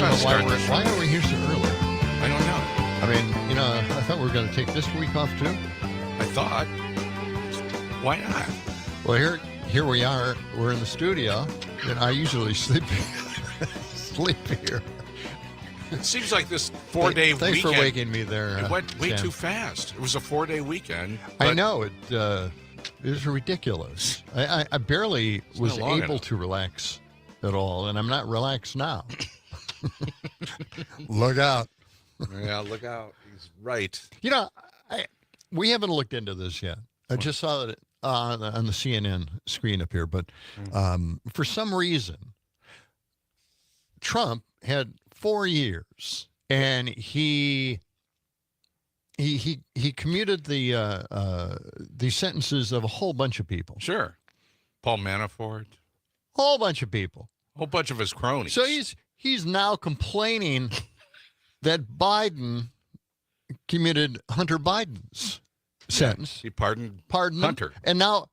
not starting. Why are we here so early? I don't know. I mean, I thought we were going to take this week off too. I thought. Why not? Well, here we are. We're in the studio, and I usually sleep here. It seems like this 4-day Thanks weekend. for waking me there. It went way Sam. too fast. It was a 4-day weekend. I know it. It was ridiculous. I barely was long able enough. to relax at all, and I'm not relaxed now. Look out. Yeah, look out. He's right. We haven't looked into this yet. I just saw it on the CNN screen up here, but for some reason, Trump had 4 years, and he commuted the sentences of a whole bunch of people. Sure. Paul Manafort. Whole bunch of people. A whole bunch of his cronies. So he's now complaining that Biden commuted Hunter Biden's sentence. He pardoned Him. Hunter. And now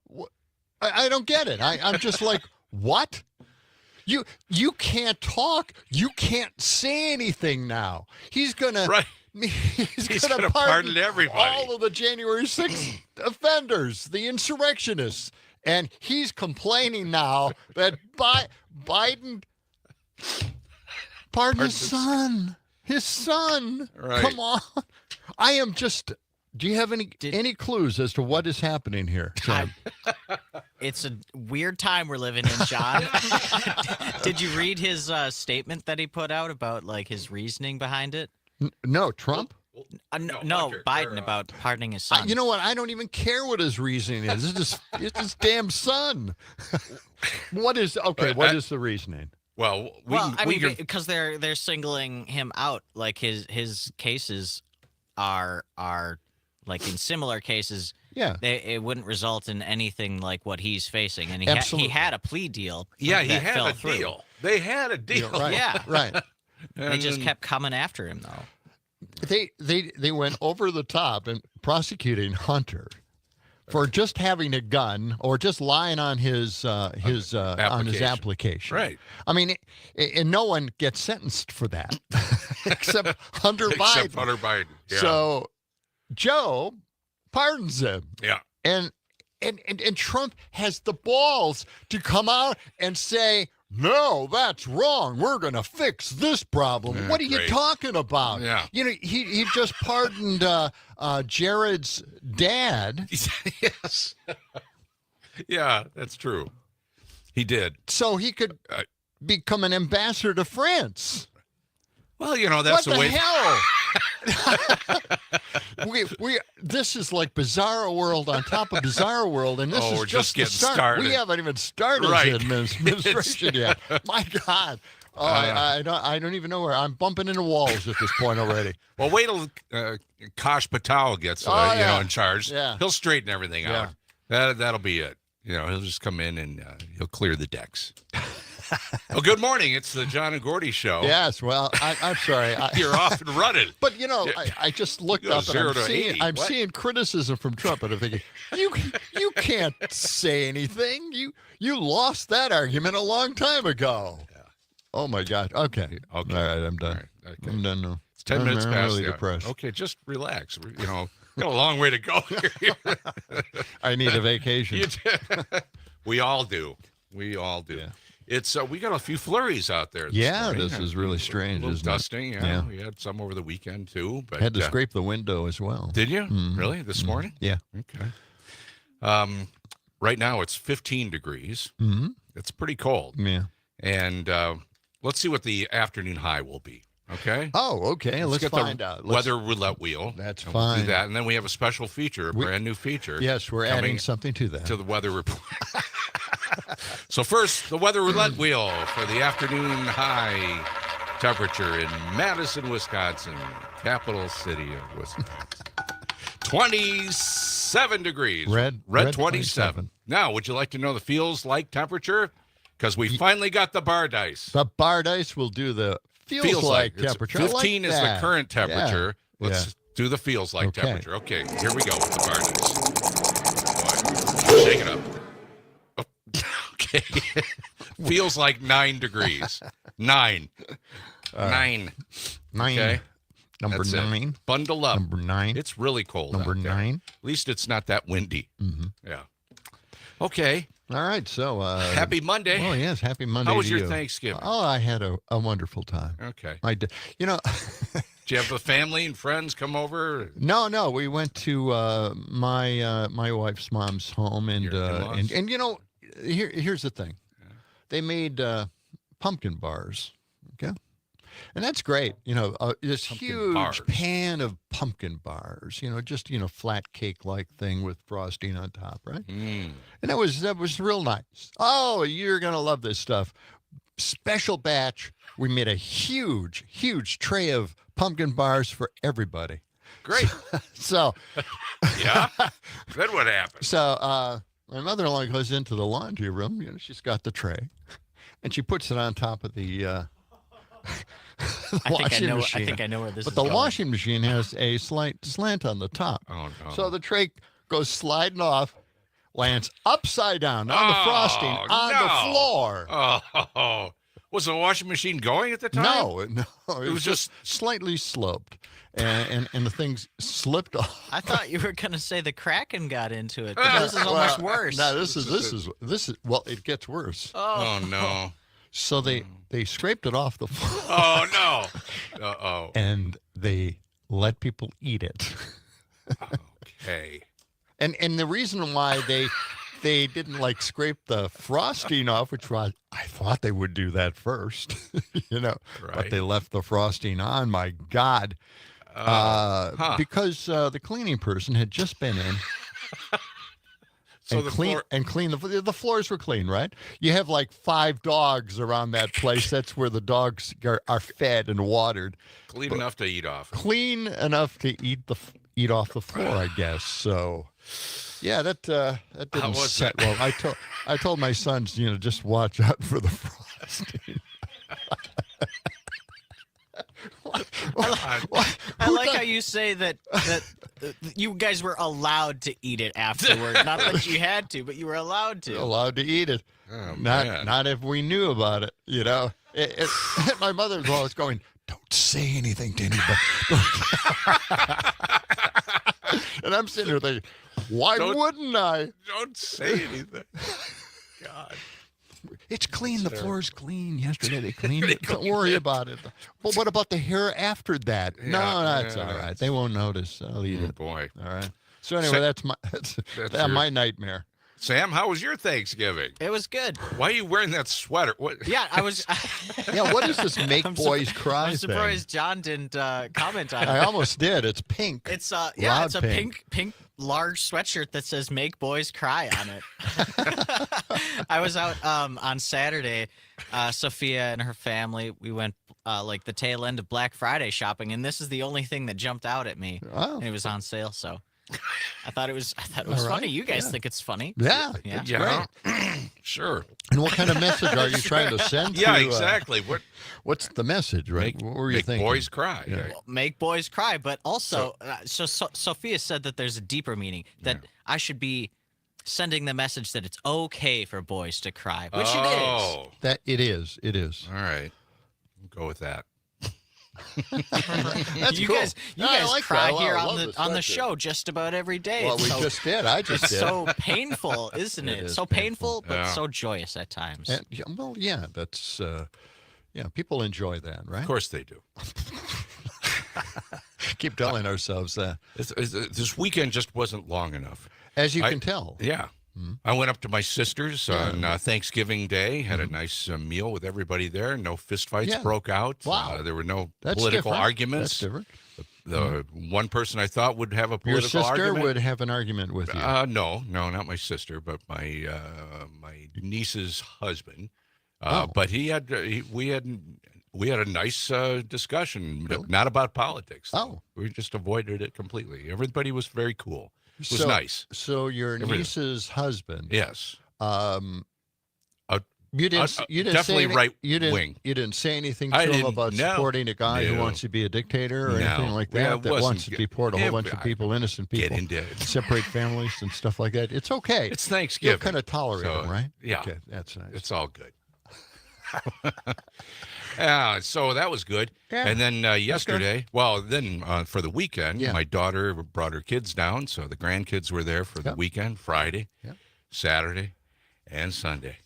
I don't get it. I'm just like, what? You can't talk. You can't say anything now. He's gonna Right. He's gonna pardon everybody. all of the January 6th offenders, the insurrectionists, and he's complaining now that Biden pardoned his son. His son. Right. Come on. I am just. Do you have any clues as to what is happening here, John? It's a weird time we're living in, John. Did you read his statement that he put out about like his reasoning behind it? No, Trump? No, Hunter, Biden about pardoning his son. You know what? I don't even care what his reasoning is. It's his damn son. What is the reasoning? Well, because they're singling him out. Like his cases are like in similar cases. Yeah. It wouldn't result in anything like what he's facing, and Absolutely. he had a plea deal. yeah, he that had fell a through. deal. They had a deal. Right. Yeah. Right. They just kept coming after him though. They went over the top and prosecuting Hunter for just having a gun or just lying on his application. Right. I mean, and no one gets sentenced for that except Hunter Biden. Except Hunter Biden. Yeah. So Joe pardons him. Yeah. And Trump has the balls to come out and say, no, that's wrong. We're going to fix this problem. Yeah, what are you great. talking about? Yeah. He just pardoned Jared's dad. Yes. Yeah, that's true. He did. So he could become an ambassador to France. Well, that's what the way. Hell? This is like Bizarro World on top of Bizarro World, and this is we're just the getting start. started. We haven't even started Right. the administration yet. My God. Oh, I don't even know where I'm bumping into walls at this point already. Well, wait till Kash Patel gets in charge. Yeah. He'll straighten everything out. That'll be it. He'll just come in and he'll clear the decks. Well, good morning. It's the John and Gordy show. Yes. Well, I'm sorry. You're off and running. But I just looked You go up and 0 I'm to seeing 80. I'm What? seeing criticism from Trump, and I'm thinking, you can't say anything. You lost that argument a long time ago. Yeah. Oh my God. Okay. All right, I'm done. All right, okay. I'm done now. It's 10 minutes I'm past really the hour. depressed. Okay, just relax. Got a long way to go here. I need a vacation. You do. We all do. Yeah. It's we got a few flurries out there. This is really strange, A little isn't it? dusting. Yeah. We had some over the weekend too. But Had to scrape the window as well. Did you really this morning? Yeah. Okay. Right now it's 15 degrees. Mm-hmm. It's pretty cold. Yeah. And let's see what the afternoon high will be. Okay. Oh, okay. Let's get find the out. weather roulette wheel. That's and we'll fine. do that, and then we have a special feature, a brand new feature. Yes, we're coming adding something to that. to the weather report. So first, the weather roulette wheel for the afternoon high temperature in Madison, Wisconsin, capital city of Wisconsin. 27 degrees. Red 27. Now, would you like to know the feels like temperature? Because we finally got the bar dice. The bar dice will do the feels like It's temperature. I like 15 is the that. current temperature. Yeah. Let's do the feels like Okay. temperature. Okay, here we go with the bar dice. Boy, shake it up. Oh, okay. Feels like 9 degrees. 9. 9. 9. Okay. Number That's it. 9. Bundle up. Number 9. It's really cold Number out there. 9. At least it's not that windy. Mm-hmm. Yeah. Okay. All right. So Happy Monday. Oh yes, happy Monday. How was to your you. Thanksgiving? Oh, I had a wonderful time. Okay. I did. You know, Did you have a family and friends come over? no. We went to my wife's mom's home, and Your in-laws? you know, here's the thing. They made pumpkin bars. Okay. And that's great. You know, this Pumpkin huge bars. pan of pumpkin bars, you know, just, flat cake like thing with frosting on top, right? Mm. And that was real nice. Oh, you're going to love this stuff. Special batch. We made a huge tray of pumpkin bars for everybody. Great. So, Yeah. Then what happened? so my mother-in-law goes into the laundry room. You know, she's got the tray, and she puts it on top of the washing machine. I think I know where this But is the going. washing machine has a slight slant on the top. Oh, no. So the tray goes sliding off, lands upside down on the frosting on no. the floor. Oh. Was the washing machine going at the time? No, it was just slightly sloped, and the thing slipped off. I thought you were going to say the Kraken got into it, but this is almost worse. No, this is well, it gets worse. Oh, no. So they scraped it off the floor. Oh, no. Uh-oh. And they let people eat it. Okay. And the reason why they didn't scrape the frosting off, which was I thought they would do that first, but Right. they left the frosting on. My God, because the cleaning person had just been in. So And the clean floor, and clean the floors were clean, right? You have 5 dogs around that place. That's where the dogs are fed and watered. clean enough to eat off. Clean enough to eat off the floor, I guess. So, yeah, that didn't was set it? well. I told my sons, just watch out for the frosting. I like how you say that you guys were allowed to eat it afterward. Not that you had to, but you were allowed to. Allowed to eat it. Oh, man. Not if we knew about it, my mother-in-law was going, don't say anything to anybody. And I'm sitting here thinking, why wouldn't I? Don't say anything. God. It's clean. The floor's clean. Yesterday they cleaned it. Don't worry about it. But what about the hair after that? Yeah, No, that's yeah. all right. They won't notice. I'll eat Oh, it. boy. All right. So anyway, that's my nightmare. Sam, how was your Thanksgiving? It was good. Why are you wearing that sweater? What? Yeah, I was. Yeah, what is this make I'm boys cry I'm thing? surprised John didn't comment on it. I almost did. It's pink. It's Loud it's a pink large sweatshirt that says "Make Boys Cry" on it. I was out on Saturday. Sophia and her family. We went the tail end of Black Friday shopping, and this is the only thing that jumped out at me. Oh. And it was on sale, so I thought it was All funny. right, You guys yeah. think it's funny? Yeah. Yeah. It's Yeah. great. Sure. And what kind of message are you trying to send Yeah, to, exactly. What what's the message, right? make, What were you make thinking? boys cry. Yeah. Right. Well, make boys cry, but also, so Sophia said that there's a deeper meaning that I should be sending the message that it's okay for boys to cry, which it is. Oh, That it is. It is. all right. We'll go with that. That's you cool. guys, No, I like cry that. here I on love the sweatshirt. show just about every day. Well, It's we so, just did. I just it's did. so painful, isn't it? It is So painful, but Yeah. so joyous at times. And, yeah, that's people enjoy that, right? Of course they do. Keep telling ourselves that. This weekend just wasn't long enough. As you I- can tell. Yeah. I went up to my sister's on Thanksgiving Day, had a nice meal with everybody there. No fistfights Yeah. broke out. Wow. There were no That's political different. arguments. That's different. The one person I thought would have a Your political sister argument. would have an argument with you. No, not my sister, but my niece's husband. Oh. But we had a nice discussion, Really? not about politics. Oh. We just avoided it completely. Everybody was very cool. It was So- nice. So your Everything. niece's husband. Yes. You didn't. You didn't definitely say any, right you didn't, wing. You didn't say anything to I him didn't- about no. supporting a guy who No. wants to be a dictator or No. anything like Yeah, that. it That wasn't wants to good. deport a whole Yeah, bunch of people, innocent Get people, into it. separate families and stuff like that. It's okay. It's You'll Thanksgiving. kind of tolerate So, him, right? yeah. Okay, that's nice. It's all good. Yeah, so that was good. Yeah, And then yesterday, for the weekend, Yeah. my daughter brought her kids down, so the grandkids were there for the Yep. weekend, Friday, Yep. Saturday, and Sunday.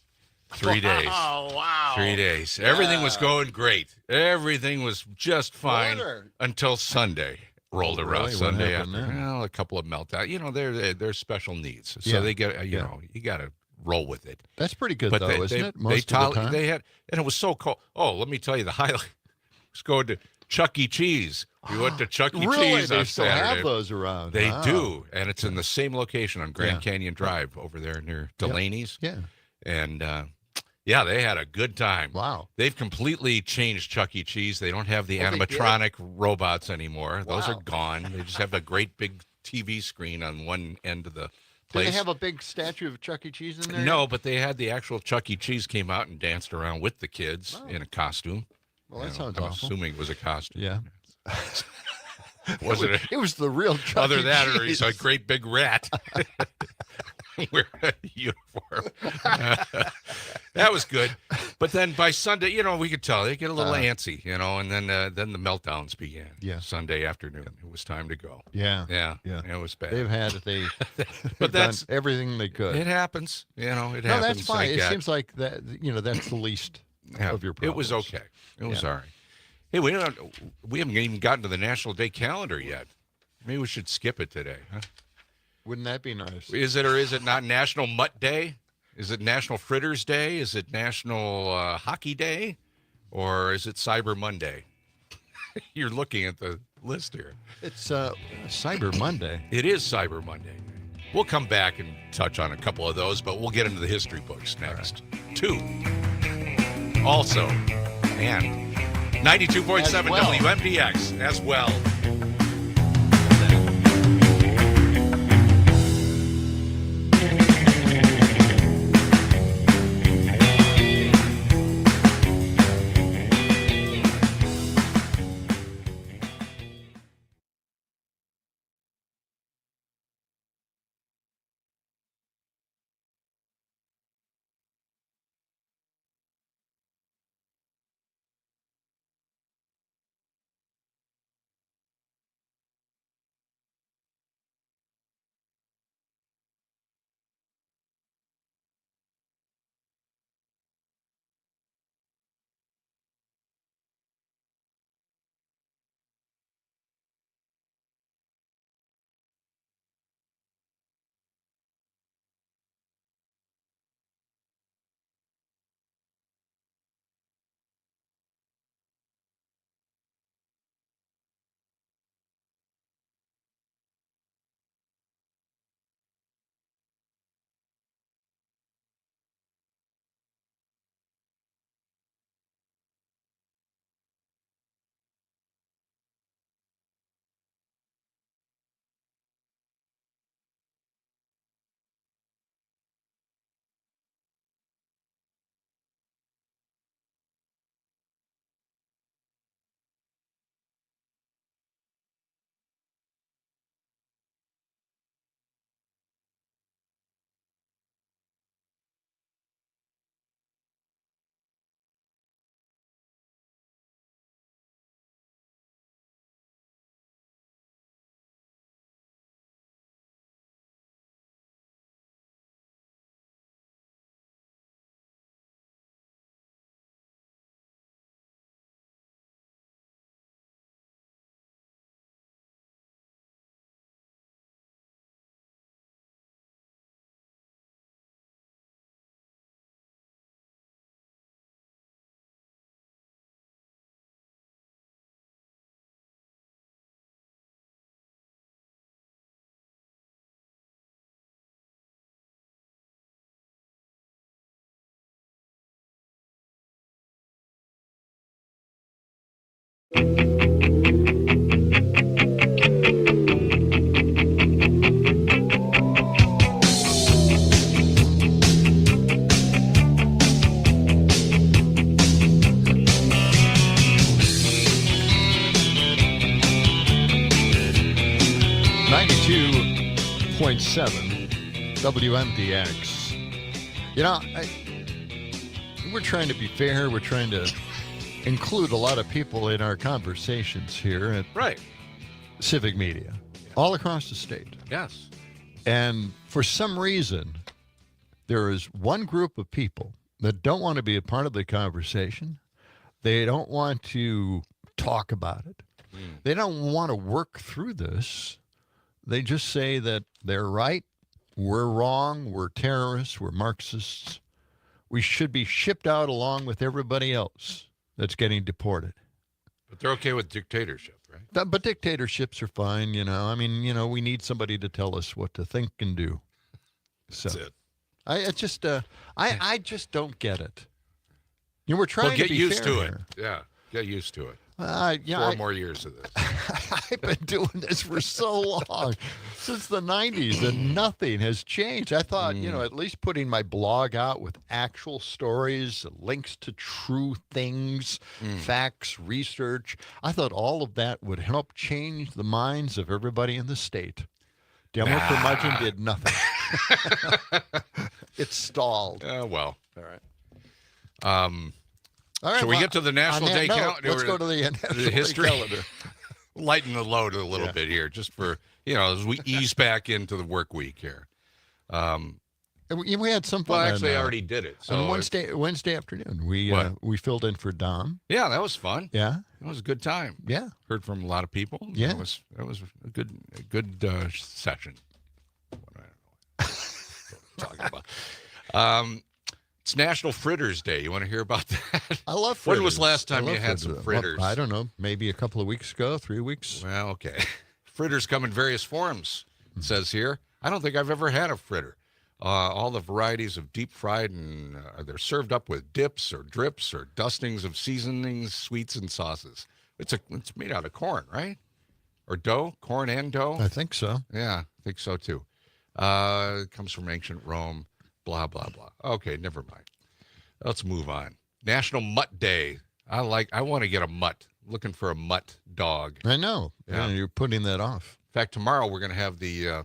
3 days. Oh, wow. 3 days. Everything was going great. Everything was just fine Water. until Sunday rolled Oh, around. really? What Sunday happened after, then? well, a couple of meltdowns. You know, they're special needs, so Yeah. they get you Yeah. know you got to roll with it. That's pretty good, But though, isn't it? they, Most of the time. they had, and it was so cold. Oh, let me tell you the highlight. Let's go to Chuck E. Cheese. We went to Chuck E. Really? Cheese They on still Saturday. have those around. They Wow. do, and it's in the same location on Grand Yeah. Canyon Drive over there near Delaney's. Yeah. And yeah, they had a good time. Wow. They've completely changed Chuck E. Cheese. They don't have the Oh, they did? animatronic robots anymore. Those are Wow. gone. They just have a great big TV screen on one end of the Do place. they have a big statue of Chuck E. Cheese in there? No, but they had the actual Chuck E. Cheese came out and danced around with the kids Oh. in a costume. Well, that You know, sounds I'm awful. assuming it was a costume. Yeah. Was it? It was the real Chuck Other E. that, or Cheese. he's a great big rat wearing a uniform. That was good. But then by Sunday, you know, we could tell they get a little antsy, you know, and then the meltdowns began. Yeah. Sunday afternoon, it was time to go. Yeah. Yeah, Yeah. it was bad. They've had they've But done that's everything they could. it happens, you know. It No, happens. that's fine. I It get- seems like that. That's the least yeah, of your it problems. was okay. It was Yeah. all right. Hey, we haven't even gotten to the National Day calendar yet. Maybe we should skip it today, huh? Wouldn't that be nice? Is it or is it not National Mutt Day? Is it National Fritters Day? Is it National Hockey Day? Or is it Cyber Monday? You're looking at the list here. It's Cyber Monday. It is Cyber Monday. We'll come back and touch on a couple of those, but we'll get into the history books next. Two. Also, and 92.7 As well. WMDX as well. .7 WMDX. You know, we're trying to be fair. We're trying to include a lot of people in our conversations here at Right. Civic Media, all across the state. Yes. And for some reason, there is one group of people that don't want to be a part of the conversation. They don't want to talk about it. They don't want to work through this. They just say that they're right, we're wrong, we're terrorists, we're Marxists. We should be shipped out along with everybody else that's getting deported. But they're okay with dictatorship, right? But dictatorships are fine, I mean, we need somebody to tell us what to think and do. So That's it. I just don't get it. We're trying Well, get to be used fair to it. here. Yeah. Get used to it. Yeah, 4 more years of this. I've been doing this for so long, since the 90s, and nothing has changed. I thought, at least putting my blog out with actual stories, links to true things, facts, research, I thought all of that would help change the minds of everybody in the state. Demo curmudgeon did nothing. It stalled. Well. All right. All right, Shall we get to the National Day calendar? Let's go to the National history Day calendar. Lighten the load a little bit here, just for, as we ease back into the work week here. And we had some fun. Well, actually, I already did it. So on Wednesday afternoon, we filled in for Dom. Yeah, that was fun. Yeah, It was a good time. yeah. Heard from a lot of people. Yeah. That was a good session. What I don't know what I'm talking about. It's National Fritters Day. You want to hear about that? I love fritters. When was the last time I you love had some fritters? Well, I don't know. Maybe a couple of weeks ago, 3 weeks. Well, okay. Fritters come in various forms, it says here. I don't think I've ever had a fritter. All the varieties of deep fried, and they're served up with dips or drips or dustings of seasonings, sweets, and sauces. It's made out of corn, right? Or dough, corn and dough. I think so. Yeah, I think so too. It comes from ancient Rome. Blah blah blah. Okay, never mind. Let's move on. National Mutt Day. I want to get a mutt. Looking for a mutt dog. I know. Yeah. You're putting that off. In fact, tomorrow we're going to have the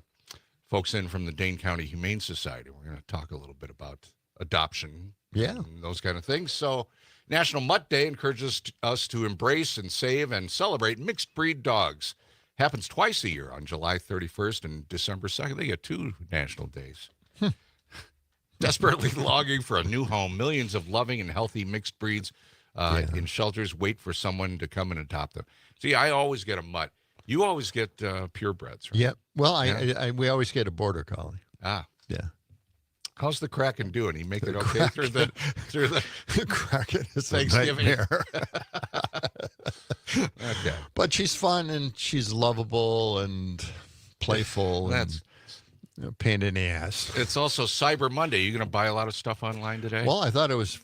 folks in from the Dane County Humane Society. We're going to talk a little bit about adoption. Yeah. And those kind of things. So National Mutt Day encourages us to embrace and save and celebrate mixed breed dogs. Happens twice a year on July 31st and December 2nd. They get 2 national days. Desperately longing for a new home, millions of loving and healthy mixed breeds in shelters wait for someone to come and adopt them. See, I always get a mutt. You always get purebreds, right? Yep. Well, we always get a border collie. Ah. Yeah. How's the Kraken doing? He make it okay through the Kraken is a Thanksgiving? nightmare. Okay. But she's fun and she's lovable and playful. That's and pain in the ass. It's also Cyber Monday. You going to buy a lot of stuff online today? Well, I thought it was,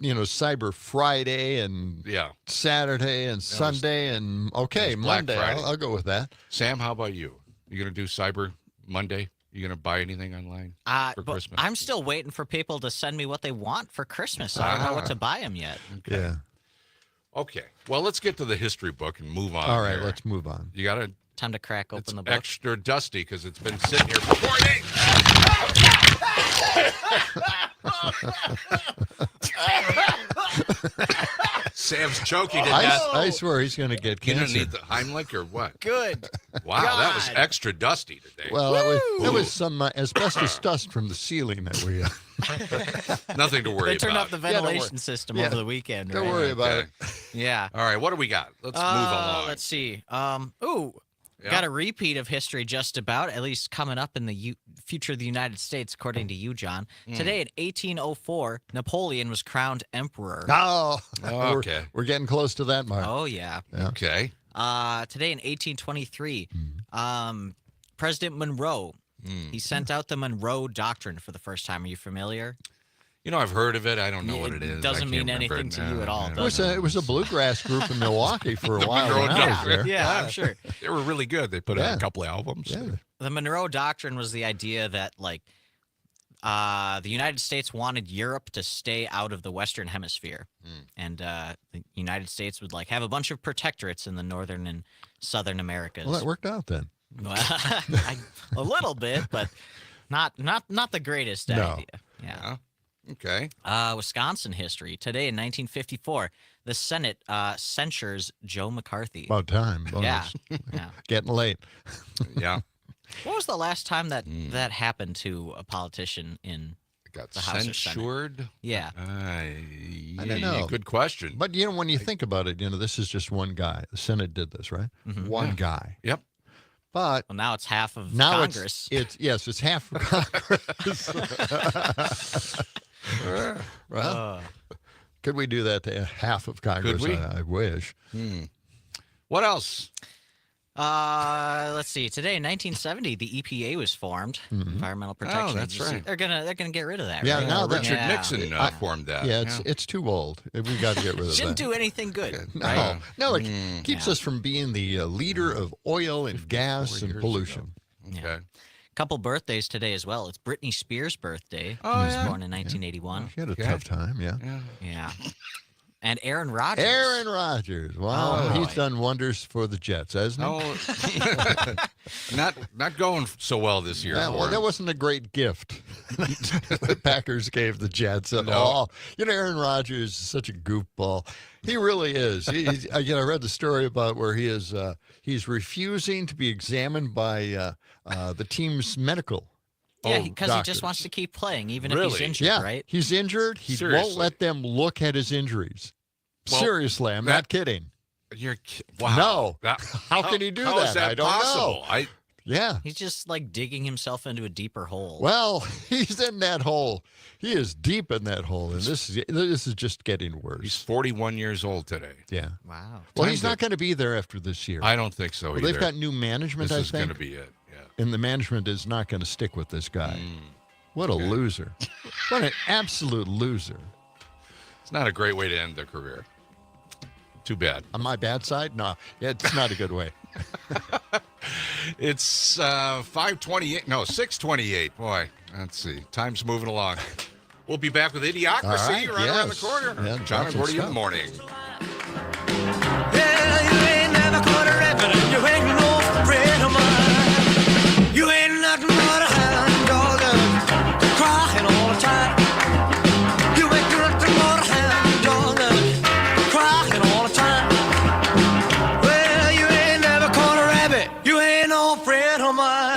Cyber Friday and Saturday and Sunday and Black Monday. Friday. I'll go with that. Sam, how about you? You going to do Cyber Monday? You going to buy anything online for But Christmas? I'm still waiting for people to send me what they want for Christmas. I don't know what to buy them yet. Okay. Yeah. Okay. Well, let's get to the history book and move on. All right, here. let's move on. You got to. Time to crack It's open the book. extra dusty because it's been sitting here for 4 days. Sam's choking to death. I swear he's going to get You cancer. don't need the Heimlich or what? Good. Wow, that was God. extra dusty today. Well, that was some asbestos dust from the ceiling that we. Nothing to worry They turned about. up the don't worry. ventilation system Yeah. over the weekend. Don't right? worry about Okay. it. Yeah. All right, what do we got? Let's move along. Let's see. Yeah. Got a repeat of history just about, at least coming up in the future of the United States, according to you, John. Today in 1804, Napoleon was crowned emperor. Oh, Okay. We're getting close to that mark. Oh, yeah. Okay. Today in 1823, President Monroe, he sent out the Monroe Doctrine for the first time. Are you familiar? You know, I've heard of it. I don't know what it is. Doesn't I mean can't remember anything it. to you at all, I It don't was know. it was a bluegrass group in Milwaukee for a while. Monroe when I was Doctrine. there. Yeah, I'm sure. They were really good. They put out a couple albums. Yeah. The Monroe Doctrine was the idea that, the United States wanted Europe to stay out of the Western Hemisphere, and the United States would have a bunch of protectorates in the Northern and Southern Americas. Well, that worked out then. Well, a little bit, but not the greatest No. idea. Yeah. Okay. Wisconsin history. Today in 1954, the Senate censures Joe McCarthy. About time. Yeah. Bonus. Yeah. Getting late. Yeah. What was the last time that happened to a politician in Got the House or Senate? censured. Yeah. I don't know. Good question. But, when you think about it, this is just one guy. The Senate did this, right? Mhm. One Yeah. guy. Yep. But Well, now it's half of now Congress. it's half of Congress. Well, could we do that to half of Congress? we? I wish. What else? Let's see. Today in 1970, the EPA was formed, Environmental Protection that's Agency. right. They're gonna get rid of that. Yeah, right? now that- Richard Yeah. Nixon formed that. Yeah, it's too old. We got to get rid of Shouldn't that. do anything good. No, Right? no, it keeps us from being the leader of oil and gas and years pollution. Okay. Couple birthdays today as well. It's Britney Spears' birthday. Oh, She was yeah. born in 1981. She had a Okay. tough time, yeah. Yeah. Yeah. And Aaron Rodgers. Aaron Rodgers. Wow, Oh, he's boy. the wonders for the Jets, hasn't he? Oh, not going so well this year. Yeah, for well, him. that wasn't a great gift the Packers gave the Jets at No. all. Aaron Rodgers is such a goofball. He really is. I read the story about where he is. He's refusing to be examined by the team's medical. Yeah, because he doctors. just wants to keep playing, even if he's Really? injured, Yeah, right? he's injured. He Seriously. won't let them look at his injuries. Well, Seriously, I'm not kidding. Wow. No. That- How can he do how that? is that I don't possible? know. Yeah. He's just like digging himself into a deeper hole. Well, he's in that hole. He is deep in that hole, and this is just getting worse. He's 41 years old today. Yeah. Wow. Well, Time he's to- not going to be there after this year. I don't think so Well, either. they've got new management, this I is going to think, be it. Yeah. and the management is not going to stick with this guy. Mm. What a loser. What an absolute loser. It's not a great way to end their career. Too bad. On my bad side? No, it's not a good way. It's 5:28. No, 6:28. Boy, let's see. Time's moving along. We'll be back with Idiocracy All right, right around the yes. corner. Yeah, John and awesome Gordy in the stuff. morning. Yeah, you ain't never caught a rabbit, you ain't no friend of mine. You ain't nothing but a hound dog, crying all the time. You ain't nothing but a hound dog, crying all the time. Well, you ain't never caught a rabbit, you ain't no friend of mine.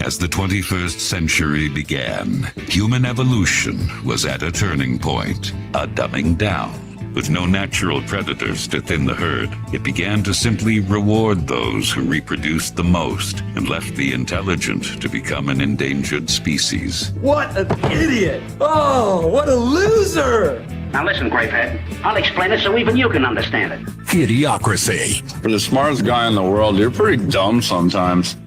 As the 21st century began, human evolution was at a turning point, a dumbing down. With no natural predators to thin the herd, it began to simply reward those who reproduced the most and left the intelligent to become an endangered species. What an idiot! Oh, what a loser! Now listen, Grapehead. I'll explain it so even you can understand it. Idiocracy. For the smartest guy in the world, you're pretty dumb sometimes.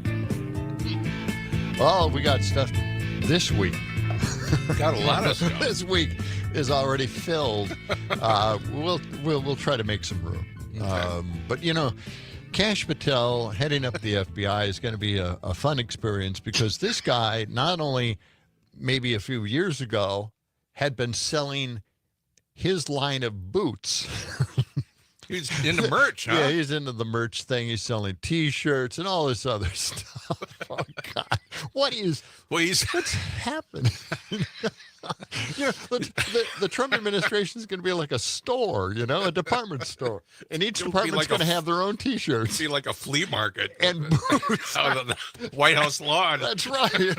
Oh, we got stuff this week. Got a lot of stuff. This week is already filled. We'll try to make some room. Okay. But you know, Kash Patel heading up the FBI is going to be a fun experience because this guy not only maybe a few years ago had been selling his line of boots. He's into merch, huh? Yeah, he's into the merch thing. He's selling T-shirts and all this other stuff. Oh God, what's happening? You know, the Trump administration is going to be like a store, you know, a department store, and each department's like going to have their own T-shirts See, like a flea market and boots. out of the White House lawn. That's right.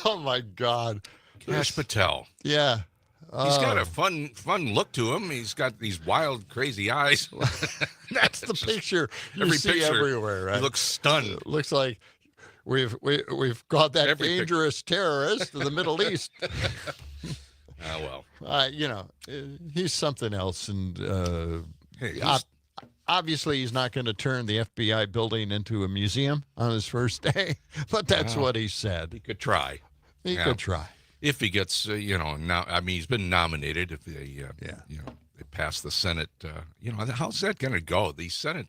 Oh my God, Kash Patel. yeah. He's got a fun look to him. He's got these wild, crazy eyes. That's the picture you Every see picture, everywhere, right? He looks stunned. It looks like we've got that Every picture. dangerous terrorist in the Middle East. Oh, well. You know, he's something else, and Hey, he's- obviously he's not going to turn the FBI building into a museum on his first day. But that's Wow. what he said. he could try. He Yeah. could try. If he gets, now, I mean, he's been nominated. If they, they pass the Senate, how's that going to go? The Senate,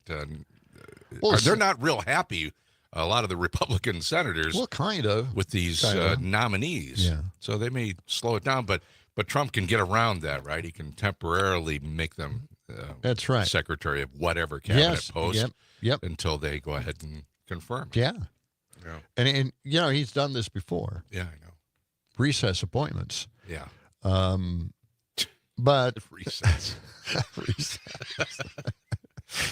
Well, they're not real happy. A lot of the Republican senators Well, kind of. with these kinda. nominees. Yeah. So they may slow it down, but Trump can get around that, right? He can temporarily make them That's right. secretary of whatever cabinet Yes. post Yep. until they go ahead and confirm. Yeah. Yeah. And you know, he's done this before. Yeah, I know. Recess appointments. Yeah. But Recess. recess. I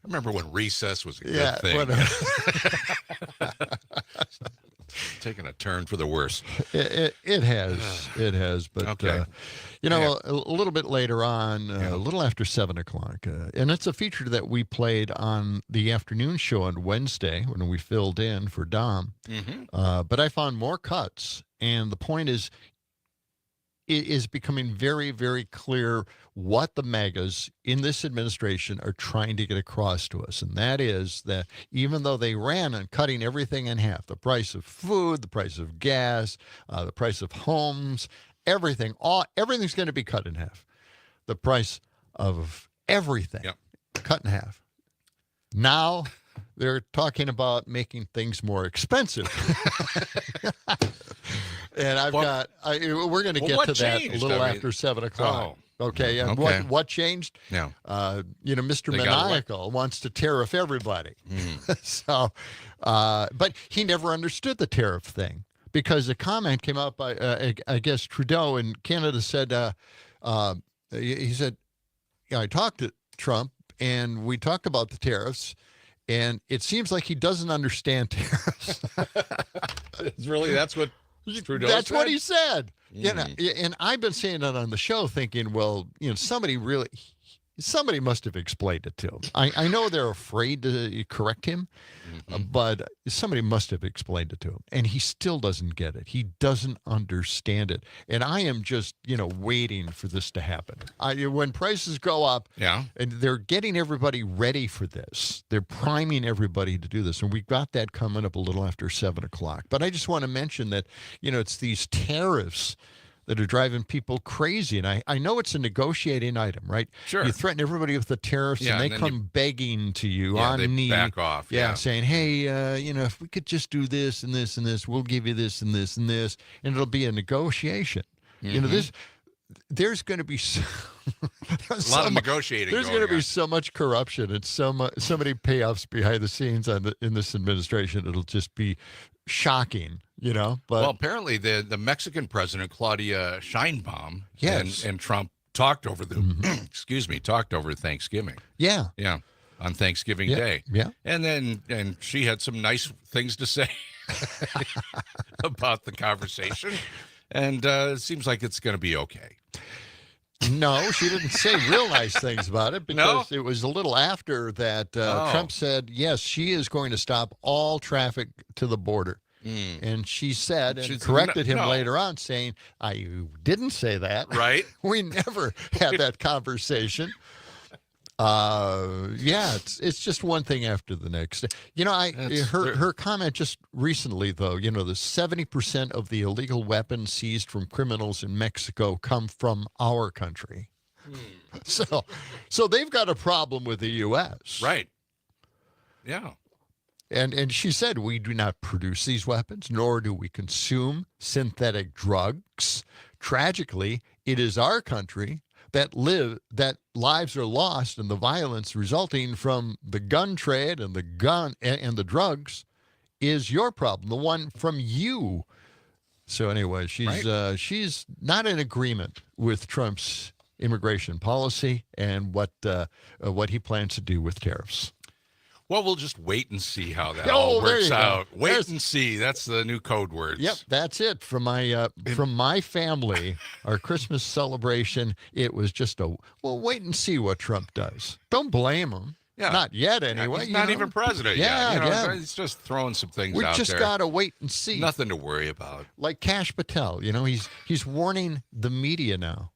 remember when recess was a good Yeah, thing. whatever. Taking a turn for the worse. It has, but Okay. a little bit later on, a little after 7:00, and it's a feature that we played on the afternoon show on Wednesday when we filled in for Dom. Mm-hmm. But I found more cuts, and the point is, it is becoming very, very clear what the MAGAs in this administration are trying to get across to us. And that is that even though they ran on cutting everything in half, the price of food, the price of gas, the price of homes, everything's going to be cut in half. The price of everything cut in half. Now they're talking about making things more expensive. And we're going to get what to that a changed? little I mean- after 7:00. Okay. And Okay. what changed? Yeah. Mr. They got Maniacal wants to tariff everybody. Mm. So, but he never understood the tariff thing because a comment came out by, I guess, Trudeau in Canada said, he said, I talked to Trump and we talked about the tariffs. And it seems like he doesn't understand tariffs. That's what Trudeau That's what said? he said. You know, Mm. and I've been saying that on the show, thinking, well, somebody must have explained it to him. I know they're afraid to correct him, but somebody must have explained it to him, and he still doesn't get it. He doesn't understand it, and I am just waiting for this to happen. When prices go up, and they're getting everybody ready for this. They're priming everybody to do this, and we've got that coming up a little after 7:00. But I just want to mention that it's these tariffs that are driving people crazy. And I know it's a negotiating item, right? Sure. You threaten everybody with the tariffs, Yeah, and they and then come begging to you on they knee. back off. Yeah. Saying, hey, if we could just do this and this and this, we'll give you this and this and this, and it'll be a negotiation. There's going to be A lot of negotiating. There's going to be so much corruption and so many payoffs behind the scenes in this administration. It'll just be shocking, But well, apparently the Mexican president Claudia Sheinbaum Yes. and Trump talked over the talked over Thanksgiving. Yeah. Yeah. on Thanksgiving Yeah, Day. yeah. And she had some nice things to say about the conversation. And it seems like it's going to be okay. No, she didn't say real nice things about it because No? it was a little after that Oh. Trump said, yes, she is going to stop all traffic to the border. And she said, and She said, corrected him no. later on, saying, I didn't say that. Right? We never had that conversation. Yeah, it's just one thing after the next. You know, her comment just recently, though, you know, the 70% of the illegal weapons seized from criminals in Mexico come from our country. So they've got a problem with the U.S. Right. Yeah. And she said, we do not produce these weapons, nor do we consume synthetic drugs. Tragically, it is our country that lives are lost and the violence resulting from the gun trade and the drugs is your problem, the one from you. So anyway, she's not in agreement with Trump's immigration policy and what he plans to do with tariffs. Well, we'll just wait and see how that Oh, all there works you go. out. Wait There's- and see. That's the new code words. Yep, that's it from my family. Our Christmas celebration. It was just wait and see what Trump does. Don't blame him. Yeah. Not yet, anyway. He's you not know? even president Yeah, yet. yeah. He's just throwing some things We out just there. gotta wait and see. Nothing to worry about. Like Kash Patel, you know, he's warning the media now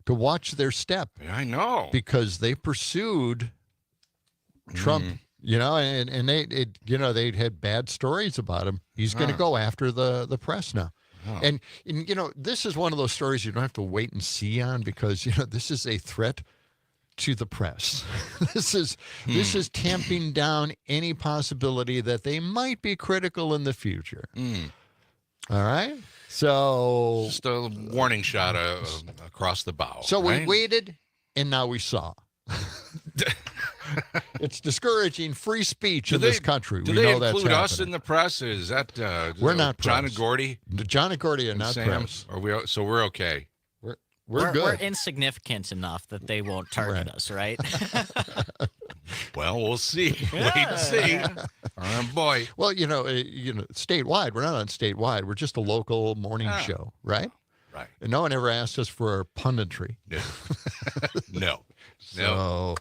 to watch their step Yeah, I know. because they pursued Trump. You know, and they'd had bad stories about him. He's going to go after the press now. Oh. And, you know, this is one of those stories you don't have to wait and see on because, you know, this is a threat to the press. This is tamping down any possibility that they might be critical in the future. All right? So Just a warning shot across the bow. So right? we waited, and now we saw. It's discouraging free speech in this country. Do We they know that's include us happening. in the press? Is that We're not John press. and Gordy? John and Gordy are And not Sam? press. Are we? So we're okay. We're good. We're insignificant enough that they won't target us, right? Well, we'll see. Wait and see. Boy. Well, you know, statewide, we're not on statewide. We're just a local morning show, right? Right. And no one ever asked us for our punditry. No. No.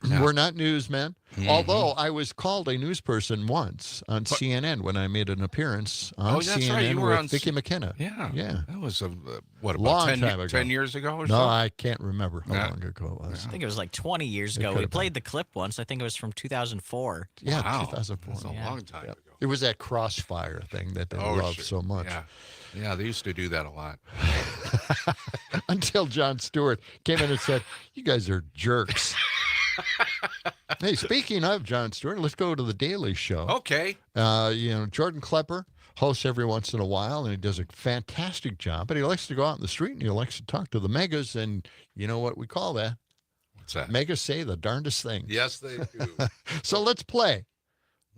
So we're not newsmen. Although I was called a news person once on CNN when I made an appearance on that's CNN right. You were with on Vicki McKenna. Yeah. Yeah. That was about Long 10, time ago. 10 years ago or No, so? I can't remember how Yeah. long ago it was. I think it was like 20 years ago. could We have played the clip once. I think it was from 2004. Yeah, Wow. 2004. That's a long time ago. It was that crossfire thing that they love shit. so much. Yeah. Yeah, they used to do that a lot. Until Jon Stewart came in and said, "You guys are jerks." Hey, speaking of Jon Stewart, let's go to the Daily Show. Okay. Jordan Klepper hosts every once in a while, and he does a fantastic job. But he likes to go out in the street and he likes to talk to the megas, and you know what we call that? What's that? Megas say the darndest things. Yes, they do. So let's play.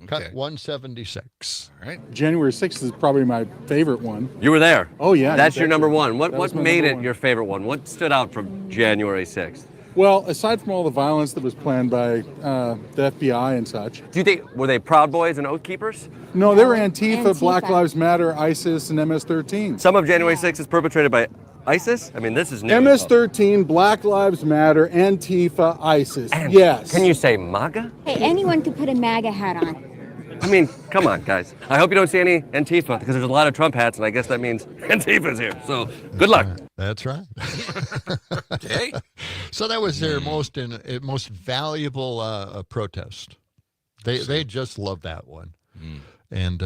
Okay. Cut 176. All right. January 6th is probably my favorite one. You were there. Oh, yeah. That's your exactly. number one. That What was my made number it one. your favorite one? What stood out from January 6th? Well, aside from all the violence that was planned by the FBI and such. Do you think, were they Proud Boys and Oath Keepers? No, they were Antifa, Black Lives Matter, ISIS, and MS-13. Some of January 6th is perpetrated by ISIS? I mean, this is new. MS-13, Black Lives Matter, Antifa, ISIS. And Yes. Can you say MAGA? Hey, anyone could put a MAGA hat on. I mean, come on, guys. I hope you don't see any Antifa, because there's a lot of Trump hats, and I guess that means Antifa's here. So, good luck. That's right. Okay. So that was their most valuable protest. They just love that one, and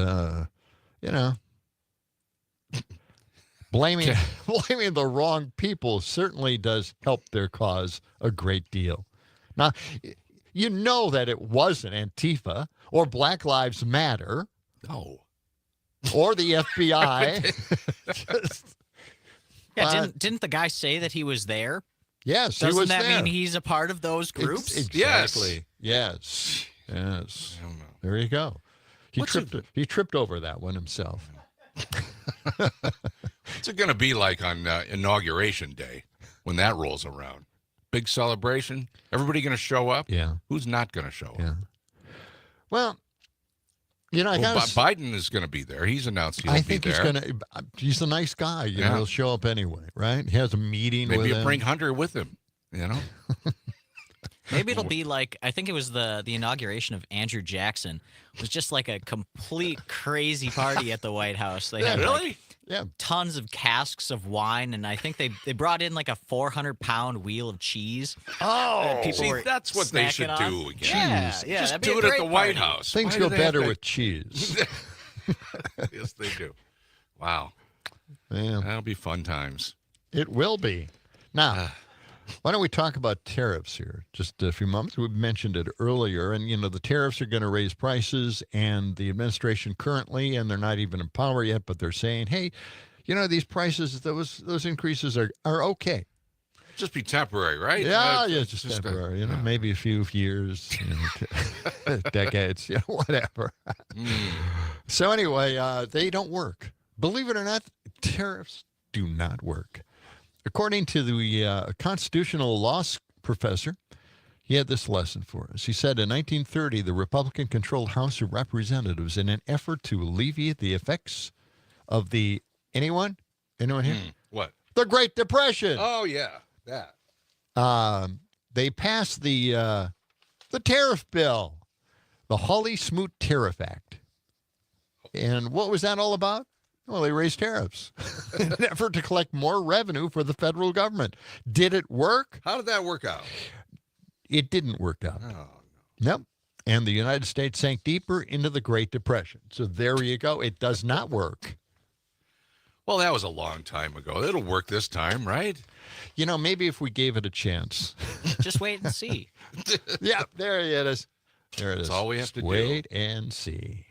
blaming the wrong people certainly does help their cause a great deal. Now, you know that it wasn't Antifa or Black Lives Matter. No. Or the FBI. Yeah, didn't the guy say that he was there? Yes, Doesn't he was that there. mean he's a part of those groups? Exactly. Yes. Yes. I don't know. There you go. He What's tripped. He tripped over that one himself. What's it going to be like on Inauguration Day when that rolls around? big celebration. Everybody going to show up? Yeah. Who's not going to show up? Yeah. Well, I Well, got. Biden is going to be there. He's announced he'll be there. I think he's going to. He's a nice guy. He'll show up anyway, right? He has a meeting with Maybe him. bring Hunter with him. Maybe it'll be like, I think it was the inauguration of Andrew Jackson. It was just like a complete crazy party at the White House. They had Really? tons of casks of wine, and I think they brought in like a 400-pound wheel of cheese. Oh, people See, were that's what they should snacking on. do again. Yeah, Just that'd be do a it at great the White party. House. things Why go do they have better to- with cheese. Yes, they do. Wow. Yeah, That'll be fun times. it will be. Now, why don't we talk about tariffs here? Just a few moments. We mentioned it earlier, and the tariffs are going to raise prices, and the administration currently, and they're not even in power yet, but they're saying, hey, these prices, those increases are okay. Just be temporary, right? Yeah, It's just a- temporary. Maybe a few years, decades, whatever. So anyway, they don't work. Believe it or not, tariffs do not work. According to the constitutional law professor, he had this lesson for us. He said in 1930, the Republican-controlled House of Representatives, in an effort to alleviate the effects of the anyone here? What? The Great Depression. Oh, yeah. That. They passed the tariff bill, the Hawley-Smoot Tariff Act. And what was that all about? Well, they raised tariffs in an effort to collect more revenue for the federal government. Did it work? How did that work out? It didn't work out. Oh, Nope. And the United States sank deeper into the Great Depression. So there you go. It does not work. well, that was a long time ago. It'll work this time, right? Maybe if we gave it a chance. Just wait and see. Yeah, there it is. There it is. That's all we have to do. Wait and see.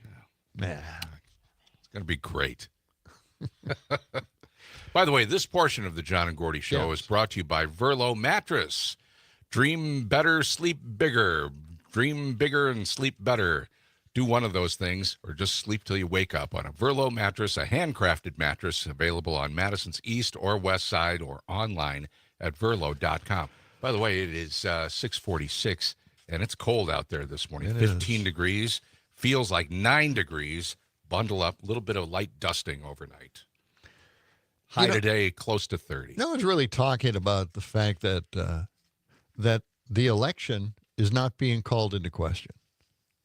Nah. It's going to be great. By the way, this portion of the John and Gordy Show is brought to you by Verlo Mattress. Dream better, sleep bigger. Dream bigger and sleep better. Do one of those things or just sleep till you wake up on a Verlo mattress, a handcrafted mattress available on Madison's east or west side or online at verlo.com. By the way, it is 6:46 and it's cold out there this morning. 15 degrees. Feels like 9 degrees. Bundle up. A little bit of light dusting overnight. High today, close to 30. No one's really talking about the fact that that the election is not being called into question.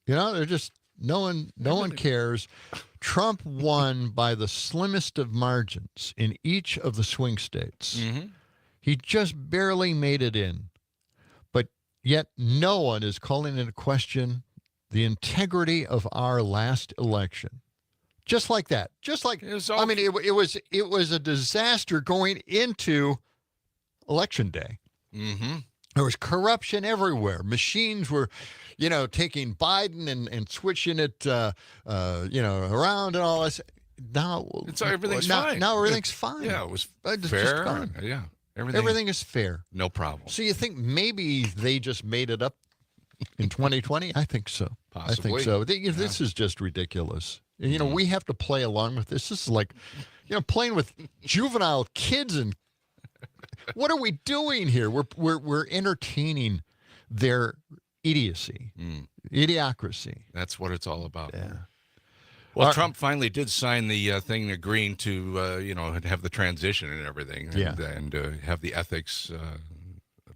They're just no one cares. Trump won by the slimmest of margins in each of the swing states. Mm-hmm. He just barely made it in, but yet no one is calling into question the integrity of our last election. Just like that. Just like, it was a disaster going into Election Day. Mm-hmm. There was corruption everywhere. Machines were, taking Biden and switching it, around and all this. Now everything's fine. Now everything's fine. Yeah, it was It's fair. just fine. Yeah, Everything is fair. No problem. So you think maybe they just made it up in 2020? I think so. Possibly. I think so. This is just ridiculous. We have to play along with this. This is like, playing with juvenile kids. And what are we doing here? We're entertaining their idiocy, idiocracy. That's what it's all about. Yeah. Well, Trump finally did sign the thing agreeing to, have the transition and everything, and have the ethics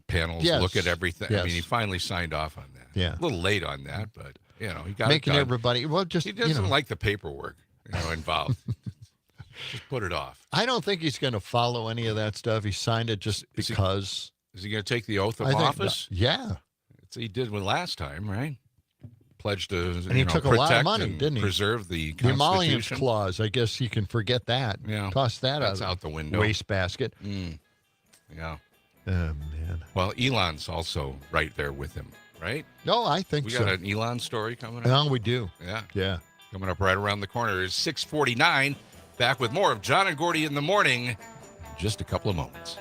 panels look at everything. Yes. I mean, he finally signed off on that. Yeah. A little late on that, but he got Making it done. everybody He doesn't like the paperwork involved. Just put it off. I don't think he's going to follow any of that stuff. He signed it just because. Is he going to take the oath of I think office? yeah. He did one last time, right? Pledged to And he took a lot of money, and didn't he? preserve the The emollients Constitution. clause, I guess you can forget that. Yeah. Toss that That's out the window. Wastebasket. Yeah. Oh, man. Well, Elon's also right there with him, right? No, I think We so. got an Elon story coming up. No, we do. Yeah. Yeah. Coming up right around the corner is 6:49. Back with more of John and Gordy in the morning in just a couple of moments.